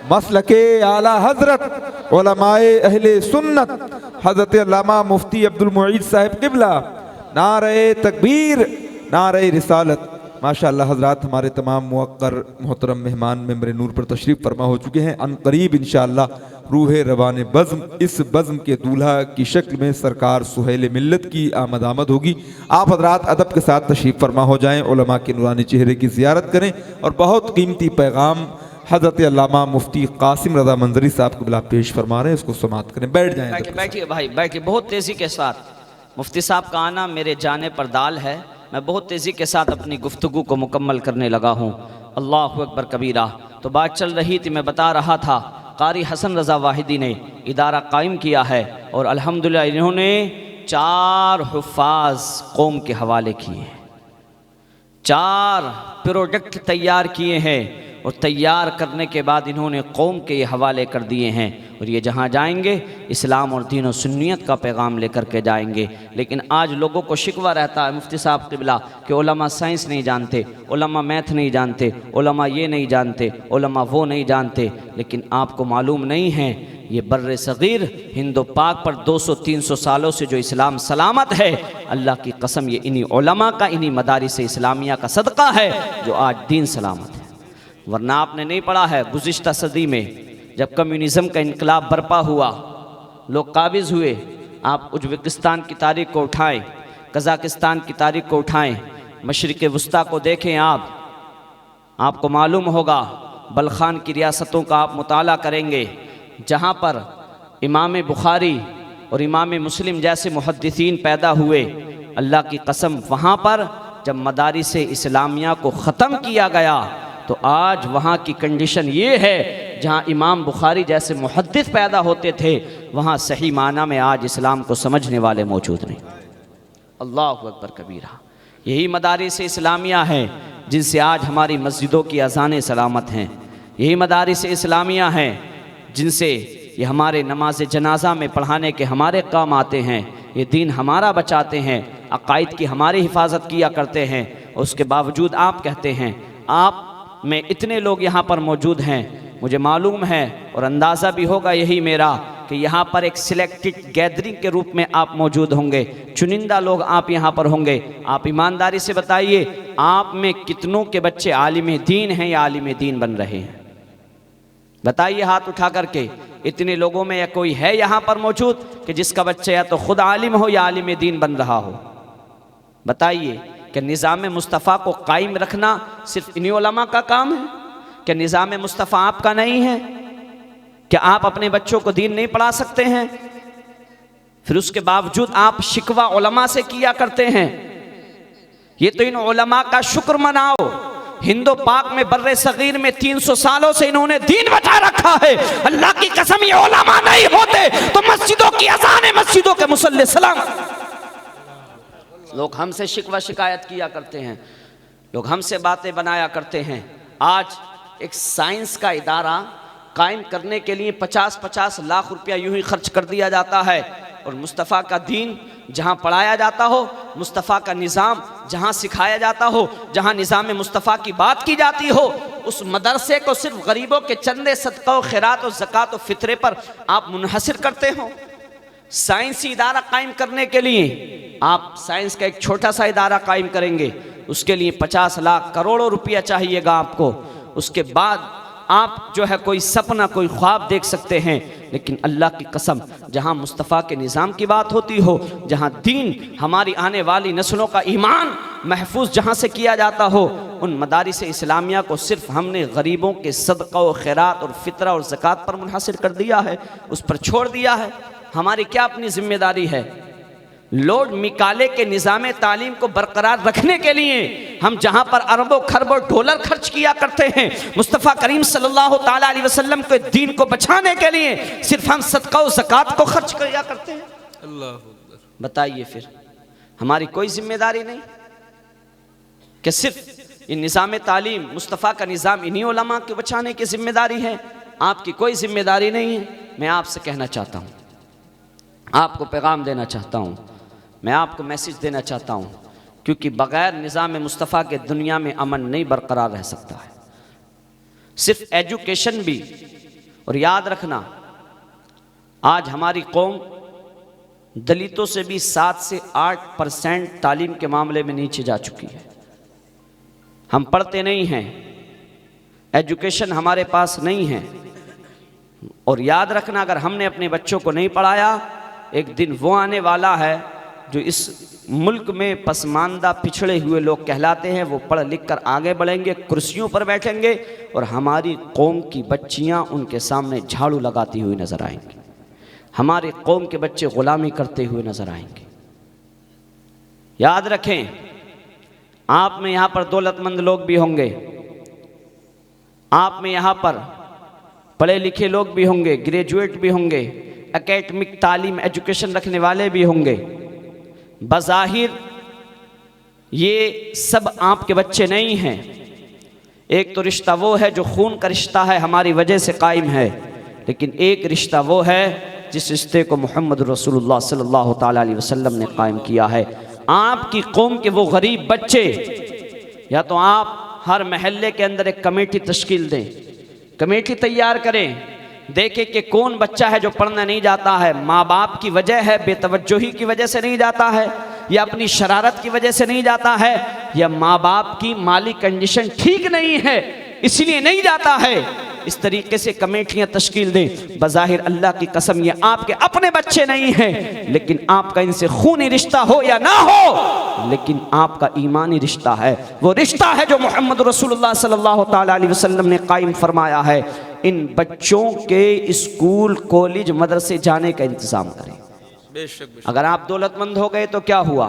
मसलके आला हजरत, उलमाए अहले सुन्नत, हजरत अल्लामा मुफ्ती अब्दुल मुईद साहिब किबला। नारे तकबीर, नारे रिसालत। माशाअल्लाह हजरात, हमारे तमाम मुअक्कर मोहतरम मेहमान मेंबर नूर पर तशरीफ़ फरमा हो चुके हैं। अनकरीब इंशाअल्लाह रूह रवान बज़्म, इस बज़्म के दूल्हा की शक्ल में सरकार सुहेल मिल्लत की आमद होगी। आप हजरात अदब के साथ तशरीफ़ फरमा हो जाएँ, उलमा के नूरानी चेहरे की ज़ियारत करें, और बहुत कीमती पैगाम हज़रत अल्लामा मुफ्ती कासिम रज़ा मंजरी साहब को बिला पेश फरमा रहे हैं, उसको समाअत करें। बैठ जाएँ, बैठिए भाई, बैठिए। बहुत तेज़ी के साथ मुफ्ती साहब का आना मेरे जाने पर दाल है। मैं बहुत तेज़ी के साथ अपनी गुफ्तगू को मुकम्मल करने लगा हूँ। अल्लाहु अकबर कबीरा। तो बात चल रही थी, मैं बता रहा था कारी हसन रज़ा वाहिदी ने इदारा कायम किया है, और अल्हम्दुलिल्लाह इन्होंने 4 हुफ़ाज़ कौम के हवाले किए हैं, 4 प्रोडक्ट तैयार किए हैं, और तैयार करने के बाद इन्होंने कौम के ये हवाले कर दिए हैं, और ये जहाँ जाएंगे इस्लाम और दीन और सुन्नियत का पैगाम लेकर के जाएंगे। लेकिन आज लोगों को शिकवा रहता है मुफ्ती साहब क़िबला कि उलमा साइंस नहीं जानते, उलमा मैथ नहीं जानते, उलमा ये नहीं जानते, उलमा वो नहीं जानते। लेकिन आपको मालूम नहीं है, ये बर्रे सग़ीर हिंदो पाक पर 200-300 सालों से जो इस्लाम सलामत है, अल्लाह की कसम ये इन्हीं उलमा का, इन्हीं मदारिस इस्लामिया का सदका है जो आज दीन सलामत है। वरना आपने नहीं पढ़ा है, गुज़िश्ता सदी में जब कम्युनिज़म का इनकलाब बर्पा हुआ, लोग काबिज़ हुए, आप उज़्बेकिस्तान की तारीख़ को उठाएं, कज़ाकिस्तान की तारीख़ को उठाएं, मशरिक़ वस्ता को देखें, आपको मालूम होगा, बलखान की रियासतों का आप मुताला करेंगे, जहाँ पर इमाम बुखारी और इमाम मुस्लिम जैसे मुहद्दिसीन पैदा हुए। अल्लाह की कसम, वहाँ पर जब मदारिस इस्लामिया को ख़त्म किया गया, तो आज वहाँ की कंडीशन ये है, जहाँ इमाम बुखारी जैसे मुहद्दिस पैदा होते थे, वहाँ सही माना में आज इस्लाम को समझने वाले मौजूद नहीं। अल्लाहु अकबर कबीरा। यही मदारिस इस्लामिया हैं जिनसे आज हमारी मस्जिदों की अज़ानें सलामत हैं। यही मदारिस इस्लामिया हैं जिनसे ये हमारे नमाज जनाजा में पढ़ाने के हमारे काम आते हैं। ये दीन हमारा बचाते हैं, अकायद की हमारी हिफाजत किया करते हैं। उसके बावजूद आप कहते हैं, आप में इतने लोग यहाँ पर मौजूद हैं, मुझे मालूम है और अंदाज़ा भी होगा यही मेरा कि यहाँ पर एक सिलेक्टेड गैदरिंग के रूप में आप मौजूद होंगे, चुनिंदा लोग आप यहाँ पर होंगे। आप ईमानदारी से बताइए, आप में कितनों के बच्चे आलिम दीन हैं या आलिम दीन बन रहे हैं? बताइए हाथ उठा करके। इतने लोगों में या कोई है यहाँ पर मौजूद कि जिसका बच्चा या तो खुद आलिम हो या आलिम दीन बन रहा हो? बताइए कि निज़ाम मुस्तफ़ा को कायम रखना सिर्फ इन्हीं उलमा का काम है? क्या निज़ाम मुस्तफ़ा आपका नहीं है? क्या आप अपने बच्चों को दीन नहीं पढ़ा सकते हैं? फिर उसके बावजूद आप शिकवा उलमा से किया करते हैं। ये तो इन उलमा का शुक्र मनाओ। हिंदो पाक में बर्रे सगीर में 300 सालों से इन्होंने दीन बचा रखा है। अल्लाह की कसम, ये उलमा नहीं होते तो मस्जिदों की अज़ानें, मस्जिदों के मुसल्ले सलाम। लोग हमसे शिकवा शिकायत किया करते हैं, लोग हमसे बातें बनाया करते हैं। आज एक साइंस का इदारा कायम करने के लिए 50-50 लाख रुपया यूं ही खर्च कर दिया जाता है, और मुस्तफ़ा का दीन जहाँ पढ़ाया जाता हो, मुस्तफ़ा का निज़ाम जहाँ सिखाया जाता हो, जहाँ निज़ाम मुस्तफ़ा की बात की जाती हो, उस मदरसे को सिर्फ गरीबों के चंदे, सदका, खैरात और ज़कात और फितरे पर आप मुनहसिर करते हो। साइंसी इदारा कायम करने के लिए आप साइंस का एक छोटा सा इदारा कायम करेंगे, उसके लिए 50 लाख करोड़ों रुपया चाहिएगा आपको। उसके बाद आप जो है कोई सपना, कोई ख्वाब देख सकते हैं, लेकिन अल्लाह की कसम, जहाँ मुस्तफ़ा के निज़ाम की बात होती हो, जहाँ दीन, हमारी आने वाली नस्लों का ईमान महफूज जहाँ से किया जाता हो, उन मदारिस इस्लामिया को सिर्फ हमने गरीबों के सदका और खैरात और फितरा और ज़कात पर मुनहसिर कर दिया है, उस पर छोड़ दिया है। हमारी क्या अपनी जिम्मेदारी है? लॉर्ड मिकाले के निज़ाम तालीम को बरकरार रखने के लिए हम जहाँ पर अरबों खरबों डॉलर खर्च किया करते हैं, मुस्तफ़ा करीम सल्लल्लाहु ताला अलैहि वसल्लम के दीन को बचाने के लिए सिर्फ हम सदका और ज़कात को खर्च किया करते हैं। अल्लाह, बताइए फिर हमारी कोई जिम्मेदारी नहीं कि सिर्फ इन निज़ाम तालीम, मुस्तफ़ा का निज़ाम इन्हीं उलमा के बचाने की जिम्मेदारी है? आपकी कोई जिम्मेदारी नहीं है। मैं आपसे कहना चाहता हूँ, आपको पैगाम देना चाहता हूँ, मैं आपको मैसेज देना चाहता हूँ, क्योंकि बग़ैर निज़ाम मुस्तफ़ा के दुनिया में अमन नहीं बरकरार रह सकता है। सिर्फ एजुकेशन भी, और याद रखना, आज हमारी कौम दलितों से भी 7 से 8% तालीम के मामले में नीचे जा चुकी है। हम पढ़ते नहीं हैं, एजुकेशन हमारे पास नहीं है। और याद रखना, अगर हमने अपने बच्चों को नहीं पढ़ाया, एक दिन वो आने वाला है जो इस मुल्क में पसमानदा पिछड़े हुए लोग कहलाते हैं। वो पढ़ लिख कर आगे बढ़ेंगे, कुर्सियों पर बैठेंगे, और हमारी कौम की बच्चियां उनके सामने झाड़ू लगाती हुई नजर आएंगी। हमारे कौम के बच्चे गुलामी करते हुए नजर आएंगे। याद रखें, आप में यहाँ पर दौलतमंद लोग भी होंगे, आप में यहाँ पर पढ़े लिखे लोग भी होंगे, ग्रेजुएट भी होंगे, एकेडमिक तालीम एजुकेशन रखने वाले भी होंगे। बज़ाहिर ये सब आपके बच्चे नहीं हैं। एक तो रिश्ता वो है जो खून का रिश्ता है, हमारी वजह से कायम है, लेकिन एक रिश्ता वो है जिस रिश्ते को मोहम्मद रसूलुल्लाह सल्लल्लाहु ताला अलैहि वसल्लम ने कायम किया है। आपकी कौम के वो गरीब बच्चे, या तो आप हर महल्ले के अंदर एक कमेटी तश्कील दें, कमेटी तैयार करें, देखें कि कौन बच्चा है जो पढ़ना नहीं जाता है, माँ बाप की वजह है, बेतवज्जोही की वजह से नहीं जाता है, या अपनी शरारत की वजह से नहीं जाता है, या माँ बाप की माली कंडीशन ठीक नहीं है इसलिए नहीं जाता है। इस तरीके से कमेटियां तश्कील दें। बज़ाहिर अल्लाह की कसम, ये आपके अपने बच्चे नहीं हैं, लेकिन आपका इनसे खूनी रिश्ता हो या ना हो, लेकिन आपका ईमानी रिश्ता है। वो रिश्ता है जो मोहम्मद रसूलुल्लाह सल्लल्लाहु ताला अलैहि वसल्लम ने कायम फरमाया है। इन बच्चों के स्कूल, कॉलेज, मदरसे जाने का इंतज़ाम करें। अगर आप दौलतमंद हो गए तो क्या हुआ?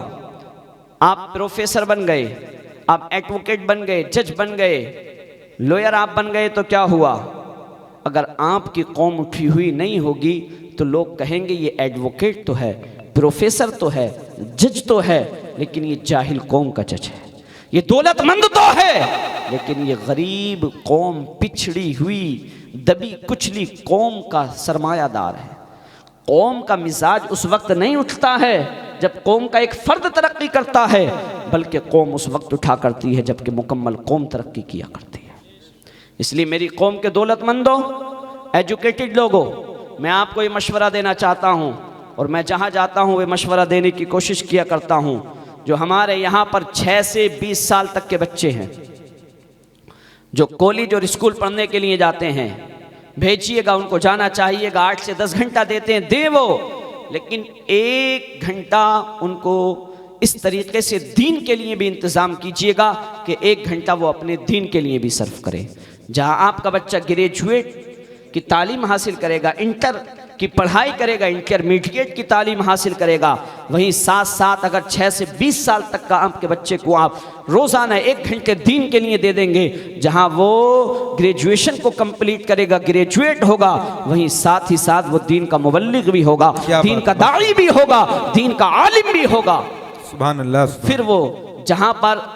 आप प्रोफेसर बन गए, आप एडवोकेट बन गए, जज बन गए, लॉयर आप बन गए तो क्या हुआ? अगर आपकी कौम उठी हुई नहीं होगी तो लोग कहेंगे ये एडवोकेट तो है, प्रोफेसर तो है, जज तो है, लेकिन ये जाहिल कौम का जज है, ये दौलतमंद तो है, लेकिन ये गरीब कौम, पिछड़ी हुई दबी कुचली कौम का सरमायादार है। कौम का मिजाज उस वक्त नहीं उठता है जब कौम का एक फर्द तरक्की करता है, बल्कि कौम उस वक्त उठा करती है जबकि मुकम्मल कौम तरक्की किया करती है। इसलिए मेरी कौम के दौलतमंदों, एजुकेटेड लोगों, मैं आपको ये मशवरा देना चाहता हूँ, और मैं जहाँ जाता हूँ वे मशवरा देने की कोशिश किया करता हूँ। जो हमारे यहाँ पर 6 से 20 साल तक के बच्चे हैं जो कॉलेज और स्कूल पढ़ने के लिए जाते हैं, भेजिएगा, उनको जाना चाहिएगा। 8 से 10 घंटा देते हैं, दे वो, लेकिन 1 घंटा उनको इस तरीके से दीन के लिए भी इंतज़ाम कीजिएगा कि 1 घंटा वो अपने दीन के लिए भी सर्व करे। जहाँ आपका बच्चा ग्रेजुएट की तालीम हासिल करेगा, इंटर की पढ़ाई करेगा, इंटरमीडिएट की तालीम हासिल करेगा, वहीं साथ साथ अगर 6 से 20 साल तक का आपके बच्चे को आप रोज़ाना 1 घंटे दीन के लिए दे देंगे, जहां वो ग्रेजुएशन को कंप्लीट करेगा, ग्रेजुएट होगा, वहीं साथ ही साथ वो दीन का मुबल्लिग भी होगा, दीन का दाई भी होगा, दीन का आलिम भी होगा। सुभान अल्लाह। फिर वो जहां पर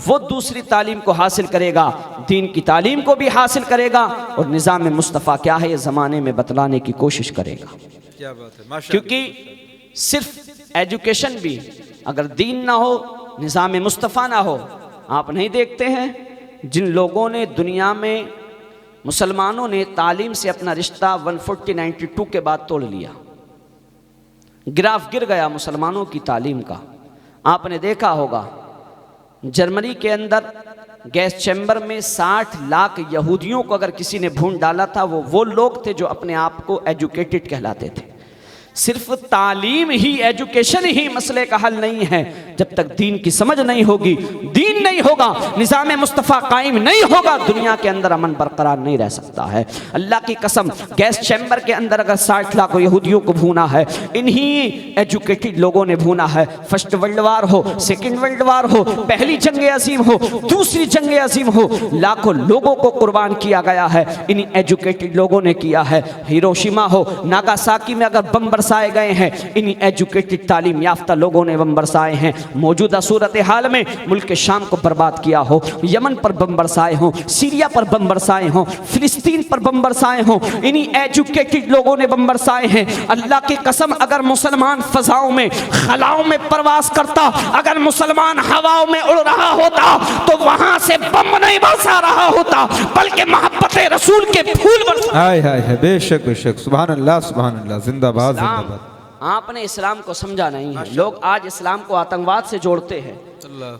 वो दूसरी तालीम को हासिल करेगा, दीन की तालीम को भी हासिल करेगा, और निज़ाम मुस्तफ़ा क्या है ये ज़माने में बतलाने की कोशिश करेगा। क्या बात है, माशाअल्लाह। क्योंकि सिर्फ एजुकेशन भी अगर दीन ना हो, निज़ाम मुस्तफ़ा ना हो, आप नहीं देखते हैं जिन लोगों ने दुनिया में, मुसलमानों ने तालीम से अपना रिश्ता 1492 के बाद तोड़ लिया, ग्राफ गिर गया मुसलमानों की तालीम का। आपने देखा होगा जर्मनी के अंदर गैस चैम्बर में 60 लाख यहूदियों को अगर किसी ने भून डाला था, वो लोग थे जो अपने आप को एजुकेटेड कहलाते थे। सिर्फ तालीम ही, एजुकेशन ही मसले का हल नहीं है। जब तक दीन की समझ नहीं होगी, दीन नहीं होगा, निज़ाम मुस्तफ़ा कायम नहीं होगा, दुनिया के अंदर अमन बरकरार नहीं रह सकता है। अल्लाह की कसम, गैस चैम्बर के अंदर अगर 60 लाख यहूदियों को भूना है, इन्हीं एजुकेटेड लोगों ने भूना है। फर्स्ट वर्ल्ड वार हो, सेकेंड वर्ल्ड वार हो, पहली जंग अजीम हो, दूसरी जंग अजीम हो, लाखों लोगों को कुर्बान किया गया है, इन्हीं एजुकेटेड लोगों ने किया है। हिरोशिमा हो, नागासाकी में अगर बम बरसाए गए हैं, इन्हीं एजुकेटेड तालीम याफ्ता लोगों ने बम बरसाए हैं। मौजूदा सूरत हाल में मुल्क शाम को बर्बाद किया हो, यमन पर बम बरसाए हों, सीरिया पर बम बरसाए हों, फिलिस्तीन पर बम बरसाए हों, इन्हीं एजुकेटेड लोगों ने बम बरसाए हैं। अल्लाह की कसम, अगर मुसलमान फजाओं में, खलाओं में प्रवास करता, अगर मुसलमान हवाओं में उड़ रहा होता, तो वहां से बम नहीं बरसा रहा होता, बल्कि मोहब्बत रसूल के फूल बरसा। हाय हाय हाय, बेशक बेशक, सुभान अल्लाह सुभान अल्लाह, जिंदाबाद जिंदाबाद। आपने इस्लाम को समझा नहीं है। लोग आज इस्लाम को आतंकवाद से जोड़ते हैं,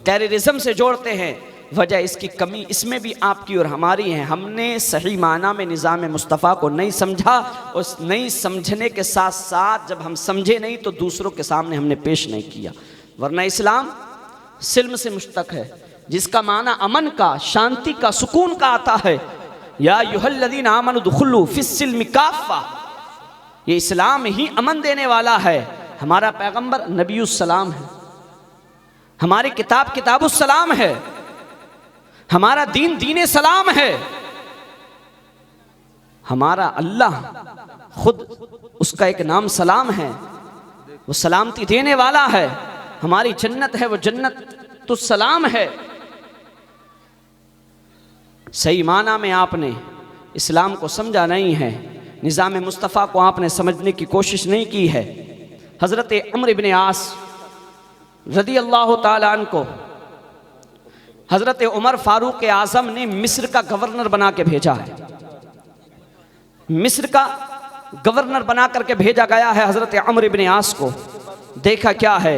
टेररिज्म से जोड़ते हैं। वजह इसकी कमी इसमें भी आपकी और हमारी है। हमने सही माना में निज़ाम मुस्तफ़ा को नहीं समझा, और नहीं समझने के साथ साथ जब हम समझे नहीं तो दूसरों के सामने हमने पेश नहीं किया। वरना इस्लाम सिल्म से मुश्तक है, जिसका माना अमन का, शांति का, सुकून का आता है। या अय्युहल्लज़ीना आमनु दुखुलू फिस्सिल्मि काफ़ा, ये इस्लाम ही अमन देने वाला है। हमारा पैगंबर नबीउस्सलाम है, हमारी किताब किताबुस्सलाम है, हमारा दीन दीन सलाम है, हमारा अल्लाह खुद उसका एक नाम सलाम है, वो सलामती देने वाला है। हमारी जन्नत है, वो जन्नत तो सलाम है। सही माना में आपने इस्लाम को समझा नहीं है, निज़ाम मुस्तफ़ा को आपने समझने की कोशिश नहीं की है। हज़रत अम्र इब्न आस रज़ी अल्लाह ताला अन्हु को हज़रत उमर फारूक आज़म ने मिस्र का गवर्नर बना के भेजा है। मिस्र का गवर्नर बना करके भेजा गया है हज़रत अम्र इब्न आस को। देखा क्या है,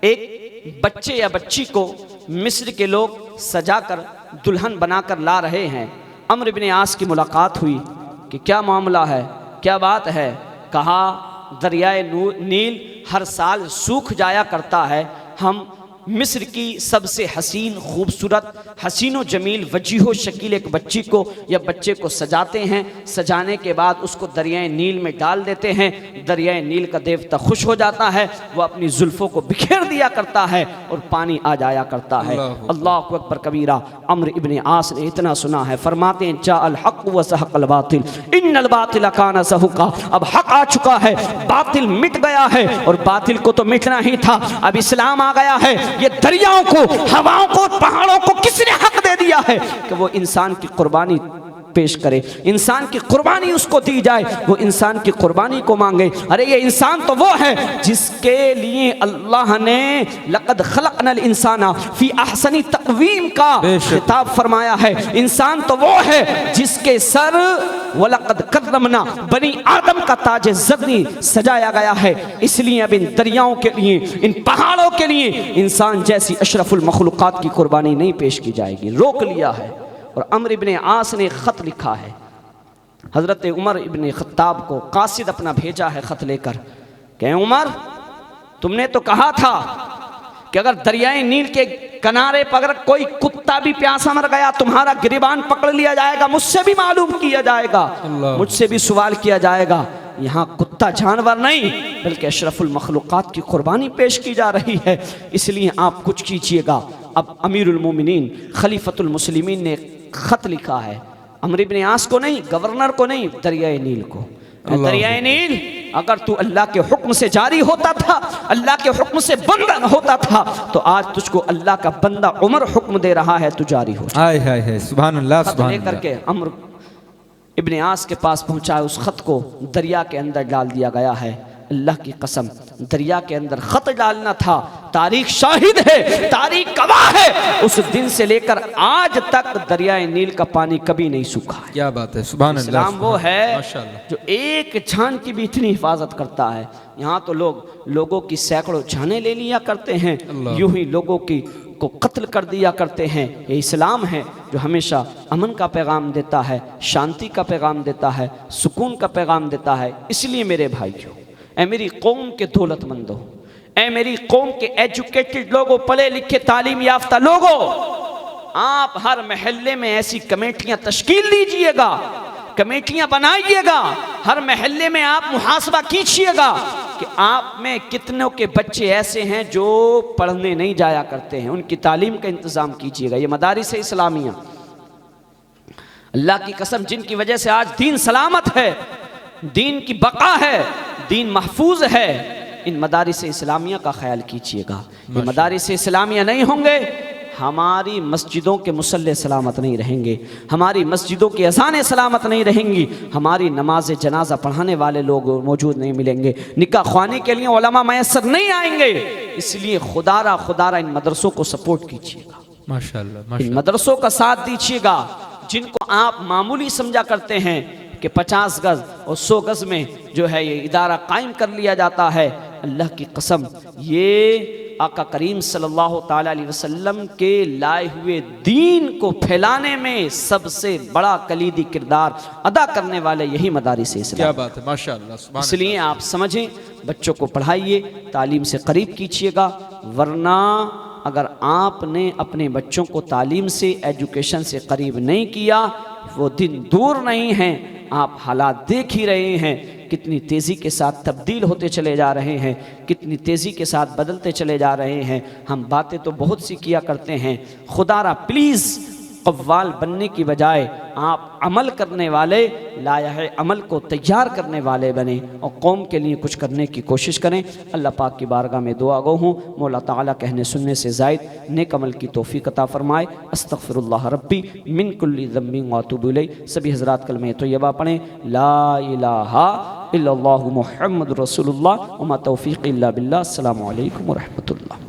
एक बच्चे या बच्ची को मिस्र के लोग सजाकर दुल्हन बनाकर ला रहे हैं। अम्र इब्न आस की मुलाकात हुई कि क्या मामला है, क्या बात है। कहा दरियाए नील हर साल सूख जाया करता है, हम मिस्र की सबसे हसीन खूबसूरत हसीनो जमील वजीहो शकील एक बच्ची को या बच्चे को सजाते हैं। सजाने के बाद उसको दरियाए नील में डाल देते हैं। दरियाए नील का देवता खुश हो जाता है, वो अपनी जुल्फ़ों को बिखेर दिया करता है और पानी आ जाया करता है। अल्लाहु अकबर कबीरा। अम्र इब्न आस ने इतना सुना है, फरमाते हैं जाअल हक़ व ज़हक़ल बातिल इन्नल बातिल काना ज़हूक़ा। अब हक़ आ चुका है, बातिल मिट गया है, और बातिल को तो मिटना ही था। अब इस्लाम आ गया है, ये दरियाओं को, हवाओं को, पहाड़ों को किसने हक दे दिया है कि वो इंसान की कुर्बानी पेश करे, इंसान की कुर्बानी उसको दी जाए, वो इंसान की कुर्बानी को मांगे। अरे ये इंसान तो वो है जिसके लिए अल्लाह ने लक़द खलक़नल इंसाना फी अहसनी तक़वीम का खिताब फरमाया है। इंसान तो वो है जिसके सर वलक़द करमना बनी आदम का ताज ज़र्नी सजाया गया है। इसलिए अब इन दरियाओं के लिए, इन पहाड़ों के लिए इंसान जैसी अशरफुल मखलूक़ात की कुर्बानी नहीं पेश की जाएगी, रोक लिया है। और अम्र इब्ने आस ने ख़त लिखा है, हज़रत उमर इब्ने ख़त्ताब को कासिद अपना भेजा है ख़त लेकर कि उमर, तुमने तो कहा था कि अगर दरियाए नील के किनारे पर अगर कोई कुत्ता भी प्यासा मर गया तुम्हारा गिरबान पकड़ लिया जाएगा, मुझसे भी मालूम किया जाएगा, मुझसे भी सवाल किया जाएगा। यहाँ कुत्ता जानवर नहीं बल्कि अशरफुल मखलूक़ात की कुर्बानी पेश की जा रही है, इसलिए आप कुछ कीजिएगा। अब अमीरुल मोमिनीन खलीफतुल मुस्लिमीन ने खत लिखा है, अम्र इब्ने आस को नहीं, गवर्नर को नहीं, दरियाए नील को। दरियाए नील, अगर तू अल्लाह के हुक्म से जारी होता था, अल्लाह के हुक्म से बंदा होता था, तो आज तुझको अल्लाह का बंदा उमर हुक्म दे रहा है, तू जारी हो। हाय हाय हाय, सुभान अल्लाह, सुभान लेकर के अम्र इब्ने आस के पास पहुंचा, उस खत को दरिया के अंदर डाल दिया गया है। अल्लाह की कसम, दरिया के अंदर खत डालना था, तारीख शाहिद है, तारीख गवाह है, उस दिन से लेकर आज तक दरियाए नील का पानी कभी नहीं सूखा। क्या बात है, सुभान अल्लाह। इस्लाम वो है जो एक जान की भी इतनी हिफाजत करता है। यहाँ तो लोगों की सैकड़ों जानें ले लिया करते हैं, यूं ही लोगों की को कत्ल कर दिया करते हैं। ये इस्लाम है जो हमेशा अमन का पैगाम देता है, शांति का पैगाम देता है, सुकून का पैगाम देता है। इसलिए मेरे भाइयों, ऐ मेरी कौम के दौलतमंदों, ऐ मेरी कौम के एजुकेटेड लोगों, पढ़े लिखे तालीम याफ्ता लोगों, आप हर महल्ले में ऐसी कमेटियां तश्कील दीजिएगा, कमेटियां बनाइएगा। हर महल्ले में आप मुहासबा कीजिएगा कि आप में कितनों के बच्चे ऐसे हैं जो पढ़ने नहीं जाया करते हैं, उनकी तालीम का इंतज़ाम कीजिएगा। ये मदारिस इस्लामिया, अल्लाह की कसम, जिनकी वजह से आज दीन सलामत है, दीन की बका है, दीन महफूज है, इन मदारिस इस्लामिया का ख्याल कीजिएगा। ये मदारिस इस्लामिया नहीं होंगे, हमारी मस्जिदों के मुसल्ले सलामत नहीं रहेंगे, हमारी मस्जिदों की अज़ानें सलामत नहीं रहेंगी, हमारी नमाज जनाजा पढ़ाने वाले लोग मौजूद नहीं मिलेंगे, निकाह ख्वानी के लिए उलमा मैसर नहीं आएंगे। इसलिए खुदारा इन मदरसों को सपोर्ट कीजिएगा, माशाअल्लाह, इन मदरसों का साथ दीजिएगा, जिनको आप मामूली समझा करते हैं कि 50 गज और 100 गज में जो है ये इदारा कायम कर लिया जाता है। अल्लाह की कसम, ये आका करीम सल्लल्लाहु ताला अलैहि वसल्लम के लाए हुए दीन को फैलाने में सबसे बड़ा कलीदी किरदार अदा करने वाले यही मदारिस इस्लाम। क्या बात है, माशाअल्लाह। इसलिए आप समझें, बच्चों को पढ़ाइए, तालीम से करीब कीजिएगा, वरना अगर आपने अपने बच्चों को तालीम से, एजुकेशन से करीब नहीं किया, वो दिन दूर नहीं हैं। आप हालात देख ही रहे हैं, कितनी तेज़ी के साथ तब्दील होते चले जा रहे हैं, कितनी तेज़ी के सात बदलते चले जा रहे हैं। हम बातें तो बहुत सी किया करते हैं, खुदारा प्लीज़ कव्वाल बनने की बजाय आप अमल करने वाले, लाया अमल को तैयार करने वाले बने और कौम के लिए कुछ करने की कोशिश करें। अल्लाह पाक की बारगाह में दुआ गो हूँ, मौला ताला कहने सुनने से ज़ायद नेक अमल की तौफीक अता फरमाए। अस्तग़फिरुल्लाह रब्बी मिन कुल्ली ज़म्बिन व अतूबु इलैह। सभी हज़रात कलमे तय्यबा पढ़ें, ला इलाहा इल्लल्लाहु मुहम्मदुर रसूलुल्लाह व मा तौफ़ीक़ इल्ला बिल्लाह। अस्सलामु अलैकुम व रहमतुल्लाह।